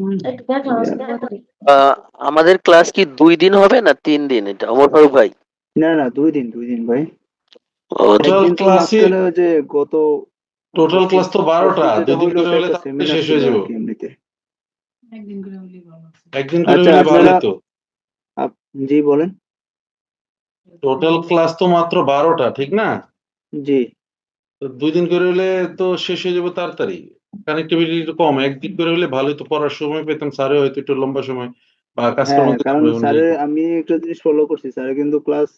S8: আমাদের ক্লাস কি 2 দিন হবে না 3 দিন? এটা অমর ফারুক ভাই।
S5: না না, 2 দিন ভাই।
S8: ও,
S7: টোটাল
S5: একদিন তো
S7: ক্লাসে,
S5: মাঝখানে ওই যে গত
S7: টোটাল ক্লাস তো 12টা,
S5: যেটা
S7: 2 দিন
S5: হইলো
S7: করে
S5: ওটা
S7: হলে
S5: একটা
S7: তাড়াতাড়ি
S5: সেমিনার
S7: শেষ
S5: ছিল
S7: হয়ে
S5: আর
S7: যাবে।
S5: কি এমনিতে।
S7: একদিন করে
S5: আচ্ছা,
S7: হলে
S5: আপনারা
S7: ভালোই তো।
S5: জি বলেন।
S7: টোটাল ক্লাস তো মাত্র 12টা, ঠিক না?
S5: জি
S7: তো 2 দিন করে হলে তো শেষ হয়ে যাবে তাড়াতাড়ি। কানেক্টিভিটি একটু কম, একদিন করে হলে ভালোই তো, পড়ার সময় পেতাম, স্যারে হয়তো একটু লম্বা সময় বা কাজকর্ম
S5: হ্যাঁ,
S7: দিতাম
S5: কারণ
S7: ওই অনুযায়ী।
S5: স্যারের আমি একটা জিনিস ফলো করছি, স্যার কিন্তু ক্লাস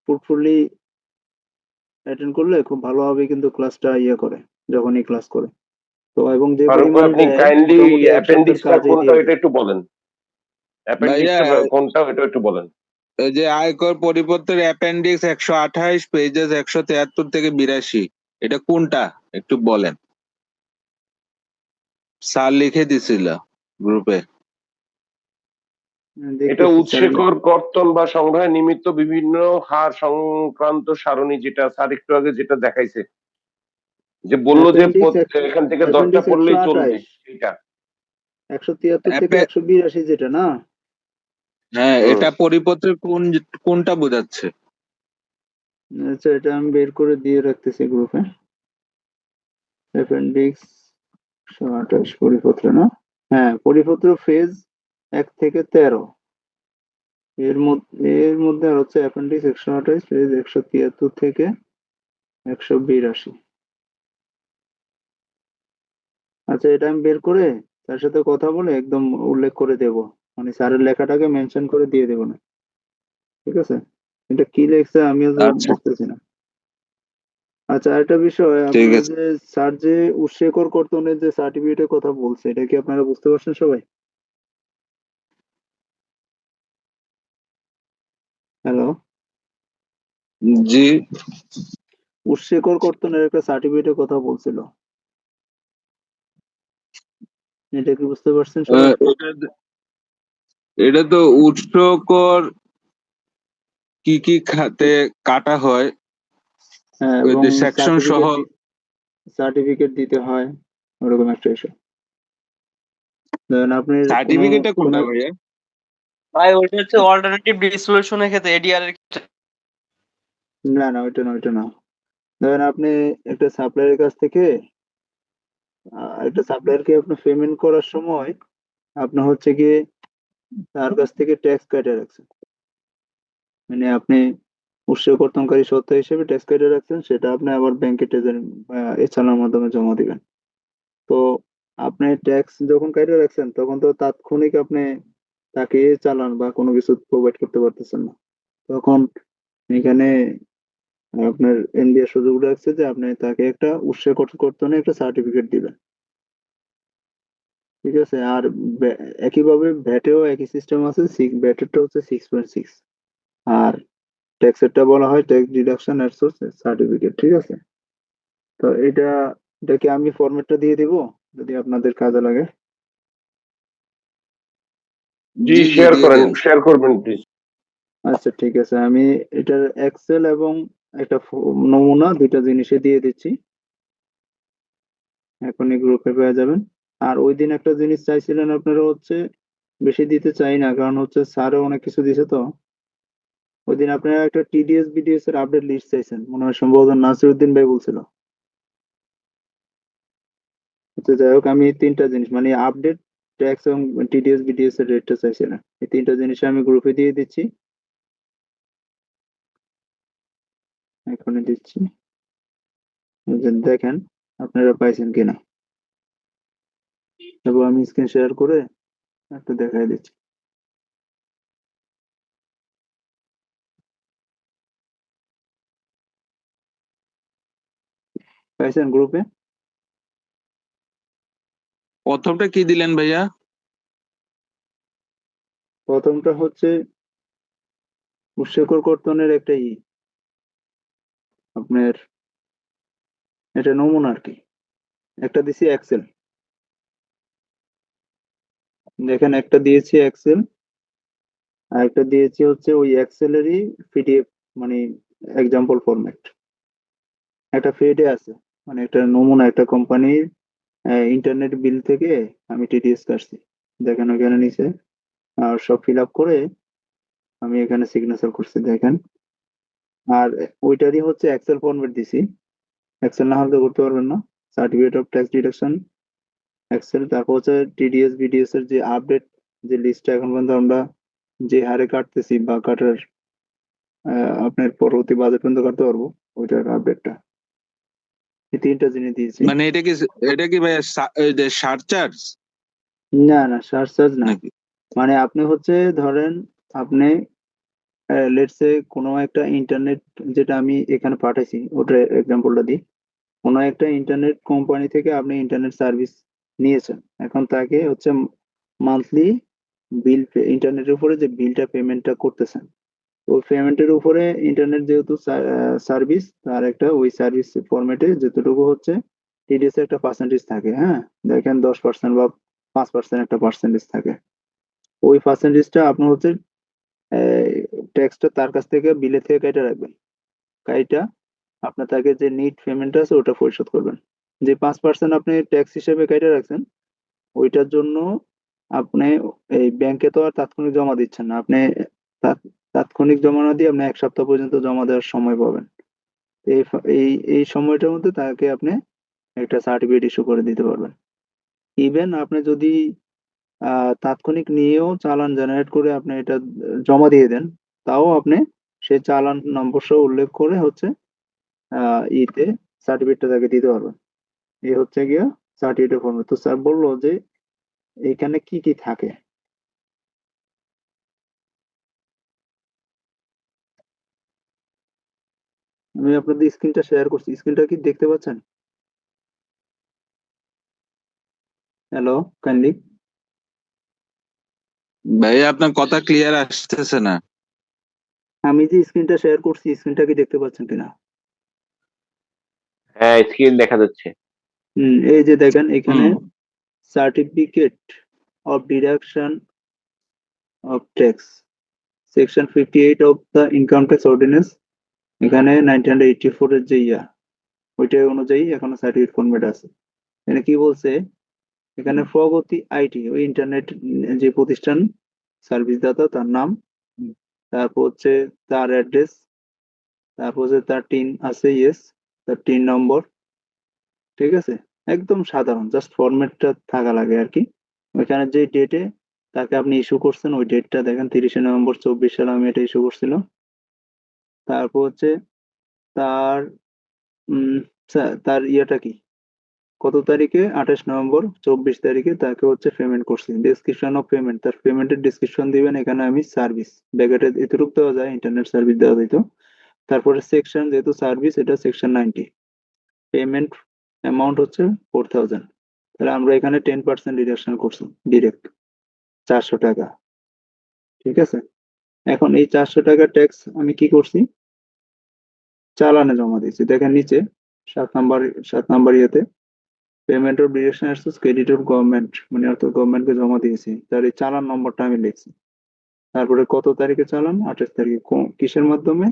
S5: ফুলফুলি অ্যাটেন্ড করলে খুব ভালোভাবে কিন্তু ক্লাসটা করে, যখনই ক্লাস করে। তো এবং যে
S4: ফারুক ভাই,
S5: পরিমাণে
S4: আপনি
S5: দেয়
S4: কাইন্ডলি
S5: মোটামুটি এক সপ্তাহের
S4: অ্যাপেন্ডিক্সটা
S5: কাজে
S4: কোনটা
S5: দিয়ে
S4: এটা
S5: দেয়।
S4: একটু বলেন।
S2: ভাইয়া
S4: অ্যাপেন্ডিক্সটা কোনটা এটা একটু বলেন।
S2: এই যে আয়কর পরিপত্রের অ্যাপেন্ডিক্স 128 পেজেস 173 থেকে 82, এটা কোনটা একটু বলেন। স্যার লিখে দিছিল গ্রুপে।
S4: এটা
S5: দেখতেছি স্যার।
S4: উৎসেকর কর্তন বা সংগ্রহে নিমিত্ত বিভিন্ন হার সংক্রান্ত সারণী, যেটা স্যার একটু আগে যেটা দেখাইছে, যে বললো যে এখান থেকে 10টা
S5: অ্যাপেন্ডিক্স
S4: পড়লেই চলবে,
S5: 128,
S4: এটা
S5: 173 থেকে 182 যেটা না?
S2: হ্যাঁ, এটা পরিপত্রের কোনটা বোঝাচ্ছে?
S5: আচ্ছা, এটা আমি বের করে দিয়ে রাখতেছি গ্রুপে। অ্যাপেন্ডিক্স 128 পরিপত্র না? হ্যাঁ, পরিপত্র ফেজ 1 থেকে 13। এর মধ্যে আর হচ্ছে অ্যাপেন্ডিক্স 128 পেজ 173 থেকে 182। আচ্ছা, এটা আমি বের করে তার সাথে কথা বলে একদম উল্লেখ করে দেব, মানে স্যারের লেখাটাকে মেনশন করে দিয়ে দেবো না, ঠিক আছে? এটা কি লেখছে আমিও তো
S2: আচ্ছা,
S5: বুঝতেছি না। আচ্ছা, আরেকটা বিষয়,
S2: ঠিক
S5: আপনারা
S2: আছে।
S5: যে স্যার যে উৎসেকর কর্তনের যে সার্টিফিকেটের কথা বলছে, এটা কি আপনারা বুঝতে পারছেন সবাই? হ্যালো?
S2: জি।
S5: উৎসেকর কর্তনের একটা সার্টিফিকেটের কথা বলছিল, এটা কি বুঝতে পারছেন সবাই?
S2: এটা তো উৎস কর কি কি খাতে কাটা হয়,
S5: হ্যাঁ,
S2: ওই
S5: এবং
S2: যে সেকশন সহ।
S5: সার্টিফিকেট দিতে হয়, ওরকম একটা ইস্যু। ধরেন আপনি কোনো
S2: সার্টিফিকেটটা
S5: কোনো
S2: কোনটা ভাইয়া?
S8: ভাই ওইটা হচ্ছে অল্টারনেটিভ ডিসোলিউশনের ক্ষেত্রে এডিআর এর ক্ষেত্রে।
S5: না না, ওইটা না। ধরেন আপনি একটা সাপ্লায়ারের কাছ থেকে একটা সাপ্লায়ারকে আপনি পেমেন্ট করার সময় আপনি হচ্ছে গিয়ে তার কাছ থেকে ট্যাক্স কেটে রাখছেন, মানে আপনি উৎস কর্তনকারী সত্তা হিসেবে ট্যাক্স কেটে রাখছেন, সেটা আপনি আবার ব্যাংকে এছাড়ার মাধ্যমে জমা দিবেন। তো আপনি ট্যাক্স যখন কেটে রাখছেন তখন তো তাৎক্ষণিক আপনি তাকে চালান বা কোনো কিছু প্রোভাইড করতে পারতেছেন না, তখন এখানে আপনার এনবিআর সুযোগ রাখছে যে আপনি তাকে একটা উৎস কর্তনে একটা সার্টিফিকেট দিবেন, ঠিক আছে? আর একইভাবে ভ্যাটেও একই সিস্টেম আছে, ভ্যাটেরটা হচ্ছে 6.6, আর ট্যাক্সেরটা বলা হয় ট্যাক্স ডিডাকশন এট সোর্স সার্টিফিকেট, ঠিক আছে? তো এটাকে আমি ফরম্যাটটা দিয়ে দিব যদি আপনাদের কাজে লাগে।
S4: জি,
S2: জি,
S4: শেয়ার
S2: দিয়ে
S4: করেন,
S2: দেন।
S4: শেয়ার করবেন প্লিজ।
S5: আচ্ছা, ঠিক আছে, আমি এটার এক্সেল এবং একটা নমুনা দুইটা জিনিসে দিয়ে দিচ্ছি, এখনই গ্রুপে পেয়ে যাবেন। আর ওই দিন একটা জিনিস চাইছিলেন আপনারা, হচ্ছে বেশি দিতে চাই না, কারণ হচ্ছে স্যারও অনেক কিছু দিছে, তো ওই দিন আপনারা একটা টিডিএস বিডিএস এর আপডেট লিস্ট চাইছেন, মনে হয় সম্ভবত নাসিরউদ্দিন ভাই বলছিল। আচ্ছা, যাই হোক, আমি এই তিনটা জিনিস মানে আপডেট, ট্যাক্স এবং টিডিএস বিডিএস এর রেটটা চাইছিলাম, এই তিনটা জিনিস আমি গ্রুপে দিয়ে দিচ্ছি, এখনই দিচ্ছি। এই যে দেখেন আপনারা পাইছেন কিনা, এবং আমি স্ক্রিন শেয়ার করে একটু দেখাই দিচ্ছি। পাইছেন গ্রুপে?
S2: প্রথমটা কি দিলেন ভাইয়া?
S5: প্রথমটা হচ্ছে উৎসেকর কর্তনের একটা আপনার এটা নমুনা আর কি, একটা দিছি এক্সেল, দেখেন একটা দিয়েছি এক্সেল, আর একটা দিয়েছি হচ্ছে ওই এক্সেলেরই পিডিএফ, মানে এক্সাম্পল ফরম্যাট, একটা ফেডে আছে, মানে একটা নমুনা, একটা কোম্পানির ইন্টারনেট বিল থেকে আমি টিডিএস কাটছি, দেখেন ওখানে নিচে, আর সব ফিল আপ করে আমি এখানে সিগনেচার করছি, দেখেন। আর ওইটারই হচ্ছে এক্সেল ফরম্যাট দিছি, এক্সেল না হলে তো করতে পারবেন না, certificate of tax deduction excel, তারপর হচ্ছে টিডিএস বিডিএস এর যে আপডেট, যে লিস্টটা এখন পর্যন্ত আমরা যে হারে কাটতেছি বা কাটার আপনার পরবর্তী বাজেট পর্যন্ত কাটতে পারবো, ওইটার আপডেটটা, এই তিনটা জিনিস দিয়েছি।
S2: মানে এটা কি ভাইয়া সারচার্জ
S5: না না, চার্জ না,
S2: নাকি?
S5: মানে আপনি হচ্ছে ধরেন আপনি লেটস সে কোনো একটা ইন্টারনেট, যেটা আমি এখানে পাঠাইছি ওটার এক্সাম্পলটা দিই, কোনো একটা ইন্টারনেট কোম্পানি থেকে আপনি ইন্টারনেট সার্ভিস নিয়েছেন, এখন তাকে হচ্ছে মান্থলি বিল, ইন্টারনেটের উপরে যে বিলটা পেমেন্টটা করতেছেন, ওই পেমেন্টের উপরে ইন্টারনেট যেহেতু সার্ভিস, তার একটা ওই সার্ভিস ফরম্যাটে যতটুকু হচ্ছে টিডিএস একটা পার্সেন্টেজ থাকে, হ্যাঁ, দেখেন 10% বা 5% একটা পার্সেন্টেজ থাকে, ওই পার্সেন্টেজটা আপনার হচ্ছে ট্যাক্সটা তার কাছ থেকে বিলে থেকে কেটে রাখবেন, কাইটা আপনার তাকে যে নিট পেমেন্ট আছে ওটা পরিশোধ করবেন, যে 5% আপনি ট্যাক্স হিসেবে কেটে রাখছেন, ওইটার জন্য আপনি এই ব্যাংকে তো আর তাৎক্ষণিক জমা দিচ্ছেন না, আপনি তাৎক্ষণিক জমা না দিয়ে আপনি 1 সপ্তাহ পর্যন্ত জমা দেওয়ার সময় পাবেন, এই সময়টার মধ্যে তাকে আপনি একটা সার্টিফিকেট ইস্যু করে দিতে পারবেন। ইভেন আপনি যদি তাৎক্ষণিক নিয়েও চালান জেনারেট করে আপনি এটা জমা দিয়ে দেন, তাও আপনি সেই চালান নম্বর সহ উল্লেখ করে হচ্ছে ইতে সার্টিফিকেটটা তাকে দিতে পারবেন। এই হচ্ছে গিয়া সার্টিফিকেট ফর্মেট। তো স্যার বললো যে এখানে কি কি থাকে। আমি আপনাদের স্ক্রিনটা শেয়ার করছি, স্ক্রিনটা কি দেখতে পাচ্ছেন? Hello, kindly.
S2: ভাই আপনার কথা ক্লিয়ার আসতেছে না।
S5: আমি যে স্ক্রিনটা শেয়ার করছি, স্ক্রিনটা কি দেখতে পাচ্ছেন কিনা?
S4: হ্যাঁ, স্ক্রিন দেখা যাচ্ছে।
S5: এই যে দেখেন এখানে
S2: hmm
S5: certificate of deduction of tax, section 58 of the income tax ordinance, এখানে 1984 এর যে ওইটা অনুযায়ী এখনো সার্টিফিকেট ফরম্যাট আছে। এখানে কি বলছে, এখানে প্রগতি আইটি ওই ইন্টারনেট যে প্রতিষ্ঠান সার্ভিস দাতা তার নাম, তারপর হচ্ছে তার অ্যাড্রেস, তারপর হচ্ছে তার টিন আছে, ইয়েস, তার টিন নম্বর, ঠিক আছে? একদম সাধারণ, জাস্ট ফরম্যাটটা থাকা লাগে আর কি। ওইখানে যে ডেটে তাকে আপনি ইস্যু করছেন ওই ডেটটা দেখেন, 30শে নভেম্বর 24 সালে আমি এটা ইস্যু করছিল। তারপর হচ্ছে তার তার ইয়েটা কি, কত তারিখে, 28 নভেম্বর 24 তারিখে তাকে হচ্ছে পেমেন্ট করছি। ডেসক্রিপশন অফ পেমেন্ট, তার পেমেন্টের ডিসক্রিপশন দিবেন, এখানে আমি সার্ভিস ব্যাকেটে এতটুক দেওয়া যায়, ইন্টারনেট সার্ভিস দেওয়া যেত। তারপরে সেকশন, যেহেতু সার্ভিস এটা সেকশন 90, পেমেন্ট অ্যামাউন্ট হচ্ছে 4000। তাহলে আমরা এখানে 10% ডিডাকশন করছি ডিরেক্ট, 400 টাকা, ঠিক আছে? এখন এই 400 টাকা ট্যাক্স আমি কি করছি, চালানে জমা দিয়েছি। দেখেন নিচে 7 নাম্বার ইয়েতে payment of direction assess credit of government, মানে অর্থাৎ গভর্নমেন্টকে জমা দিয়েছি, তার এই চালান নম্বরটা আমি লিখছি। তারপরে কত তারিখে চালান, 28 তারিখে, কিসের মাধ্যমে,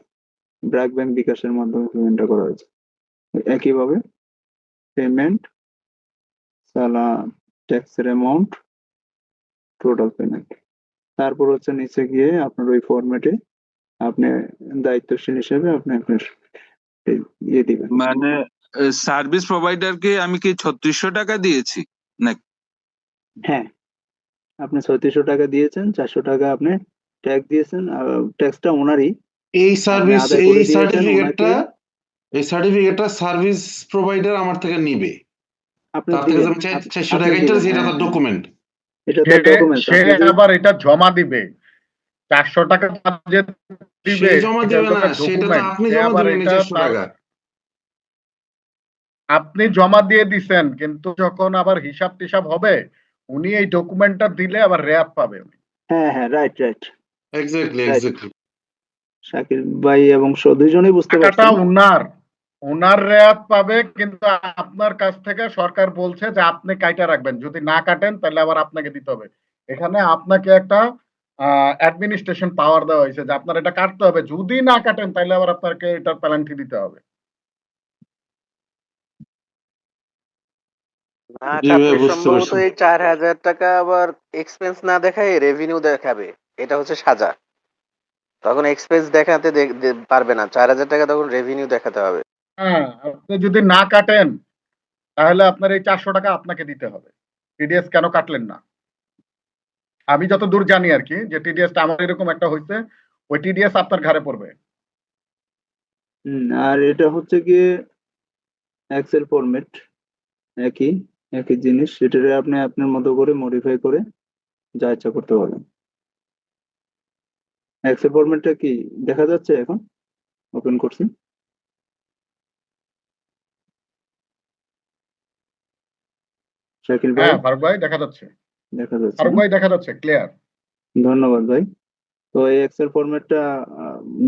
S5: ব্র্যাক ব্যাংক বিকাশের মাধ্যমে পেমেন্টটা করা হয়েছে। একইভাবে পেমেন্ট, চালান, ট্যাক্সের অ্যামাউন্ট, টোটাল পেমেন্ট। তারপর হচ্ছে নিচে গিয়ে আপনার ওই ফরম্যাটে আপনি দায়িত্বশীল হিসেবে আপনি আপনার ইয়ে দিবেন।
S2: মানে সার্ভিস প্রোভাইডারকে আমি কি 3600 টাকা দিয়েছি না?
S5: হ্যাঁ, আপনি 3600 টাকা দিয়েছেন, 400 টাকা আপনি ট্যাক্স দিয়েছেন, ট্যাক্সটা ওনারই,
S7: এই
S5: আপনি
S7: সার্ভিস
S5: আদায়
S7: এই
S5: করে দিয়েছেন
S7: সার্টিফিকেটটা
S5: ওনাকে।
S7: এই সার্টিফিকেটটা সার্ভিস প্রোভাইডার আমার থেকে নিবে,
S5: আপনি
S7: তার থেকে
S5: দিবেন,
S7: আমি 400
S5: আপনি
S7: টাকা, এটা
S5: দিবেন,
S7: যেটা
S5: হ্যাঁ
S7: তার
S5: হ্যাঁ,
S7: ডকুমেন্ট।
S5: এটা
S6: সে
S5: তার ডকুমেন্টস।
S6: সে
S5: আপনি যে
S6: আবার এটা জমা দিবে, 400 টাকা যে
S7: সে
S6: দিবে
S7: জমা
S6: এটা
S7: দিবে
S6: তো
S7: না,
S6: তার
S7: সেটা তো
S6: ডকুমেন্ট,
S7: আপনি
S6: সে
S7: জমা
S6: আবার
S7: দিবেন এই
S6: এটা
S7: 400
S6: তার,
S7: টাকা।
S6: আপনি জমা দিয়ে দিছেন কিন্তু যখন আবার হিসাব টিসাব হবে উনি এই ডকুমেন্টটা দিলে আবার রেয়াত পাবে উনি।
S5: হ্যাঁ হ্যাঁ, right right
S7: exactly
S5: right,
S7: exactly.
S5: Shakil ভাই এবং দুইজনেই বুঝতে
S6: টাকাটা
S5: পারছেন।
S6: উনার রেয়াত পাবে, কিন্তু আপনার কাছ থেকে সরকার বলছে যে আপনি কাইটা রাখবেন, যদি না কাটেন তাহলে আবার আপনাকে দিতে হবে। এখানে আপনাকে একটা অ্যাডমিনিস্ট্রেশন পাওয়ার দেওয়া হয়েছে যে আপনার এটা কাটতে হবে, যদি না কাটেন তাহলে আবার আপনাকে এটার পেনাল্টি দিতে হবে।
S9: না
S7: জি ভাই,
S9: কাটলে
S7: বুঝতে
S9: সম্ভবত
S7: পারছি।
S9: এই 4000 টাকা আবার এক্সপেন্স না দেখায় রেভিনিউ দেখাবে, এটা হচ্ছে সাজা। তখন এক্সপেন্স দেখাতে পারবে না, 4000 টাকা তখন রেভিনিউ দেখাতে হবে।
S6: হ্যাঁ, আপনি যদি না কাটেন তাহলে আপনার এই 400 টাকা আপনাকে দিতে হবে। টিডিএস কেন কাটলেন না? আমি যতদূর জানি আর কি, যে টিডিএসটা আমার এরকম একটা হয়েছে, ওই টিডিএস আপনার ঘাড়ে পড়বে।
S5: আর এটা হচ্ছে গিয়ে এক্সেল ফরম্যাট, একই একই জিনিস, সেটারে আপনি আপনার মতো করে মডিফাই করে যা ইচ্ছা করতে পারবেন। এক্সেল ফরম্যাটটা কি দেখা যাচ্ছে এখন? ওপেন করছি। শাকিল ভাই,
S6: হ্যাঁ ফারুক ভাই দেখা যাচ্ছে,
S5: দেখা যাচ্ছে
S6: ফারুক
S5: না?
S6: ভাই দেখা যাচ্ছে ক্লিয়ার।
S5: ধন্যবাদ ভাই। তো এই এক্সেল ফরম্যাটটা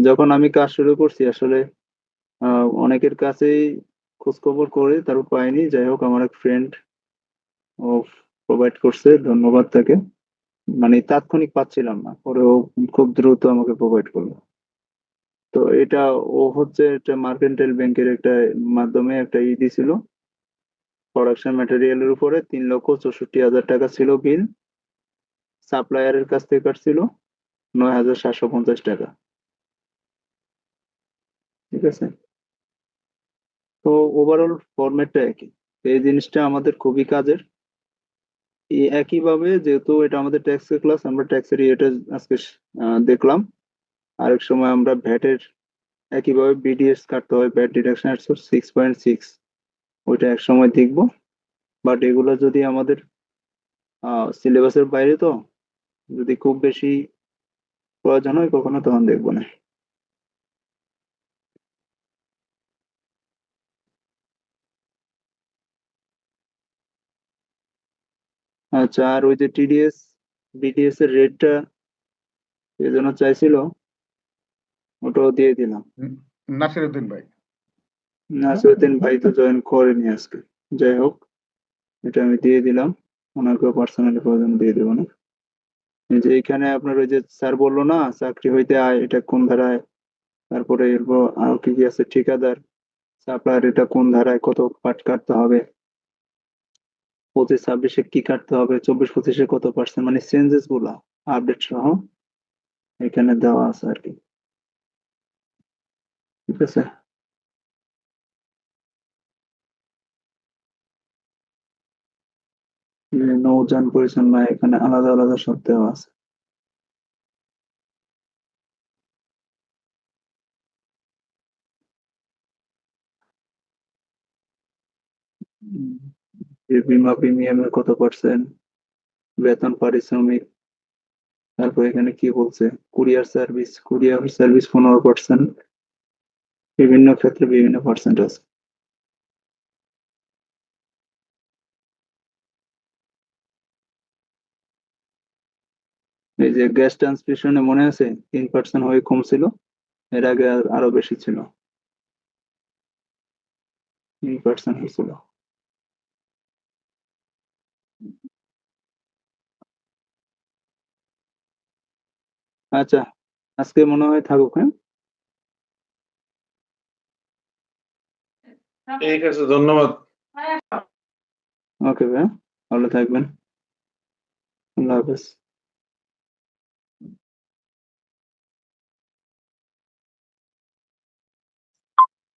S5: যখন আমি কাজ শুরু করছি আসলে অনেকের কাছেই খোঁজ খবর করে তারপর পাইনি, যাই হোক আমার এক ফ্রেন্ড ও প্রোভাইড করছে, ধন্যবাদ তাকে। মানে তাৎক্ষণিক পাচ্ছিলাম না, পরে ও খুব দ্রুত আমাকে প্রোভাইড করলো। তো এটা ও হচ্ছে একটা মার্কেন্টাইল ব্যাংকের একটা মাধ্যমে একটা দিছিল, প্রোডাকশন ম্যাটেরিয়ালের উপরে 3,64,000 টাকা ছিল বিল, সাপ্লায়ারের কাছ থেকে কাটছিল 9,750 টাকা, ঠিক আছে? তো ওভারঅল ফরম্যাটটা একই। এই জিনিসটা আমাদের খুবই কাজের। এই একইভাবে যেহেতু এটা আমাদের ট্যাক্সের ক্লাস, আমরা ট্যাক্সের ইয়েটা আজকে দেখলাম। আরেক সময় আমরা ভ্যাটের একইভাবে বিডিএস কাটতে হয়, ভ্যাট ডিডাকশন অ্যাট সোর্স 6.6, ওইটা এক সময় দেখবো। বাট এগুলো যদি আমাদের সিলেবাসের বাইরে, তো যদি খুব বেশি প্রয়োজন হয় কখনো তখন দেখবো না। আচ্ছা, আর ওই যে টিডিএস বিডিএস এর রেটটা এজন্য চাইছিল, ওটাও দিয়ে দিলাম।
S6: নাসিরউদ্দিন ভাই,
S5: নাসিরুদ্দিন ভাই তো জয়েন করেনি আজকে, যাই হোক এটা আমি দিয়ে দিলাম, ওনাকেও পার্সোনালি প্রয়োজন দিয়ে দেবো না। এই যে এখানে আপনার ওই যে স্যার বললো না চাকরি হইতে আয়, এটা কোন ধারায়, তারপরে এরপর আরো কি কি আছে, ঠিকাদার সাপ্লায়ার, এটা কোন ধারায় কত পাট কাটতে হবে, 25-26-এ কি কাটতে হবে, 24-25-এ কত পার্সেন্ট, মানে চেঞ্জেস গুলা আপডেট সহ এখানে দেওয়া আছে আর কি। ঠিক আছে, নৌযান পরিচালনা এখানে আলাদা আলাদা সব দেওয়া আছে। উম, যে বিমা প্রিমিয়ামের কত পার্সেন্ট, বেতন পারিশ্রমিক, তারপর এখানে কি বলছে, কুরিয়ার সার্ভিস 15%, বিভিন্ন ক্ষেত্রে বিভিন্ন পার্সেন্ট আছে। এই যে গ্যাস ট্রান্সমিশনে মনে আছে 3% হয়ে কমছিল, এর আগে আরো বেশি ছিল, 3% হয়েছিল। আচ্ছা, আজকে মনে হয় থাকুক, হ্যাঁ।
S7: ঠিক আছে, ধন্যবাদ।
S5: ওকে ভাই, ভালো থাকবেন, আল্লাহ হাফেজ।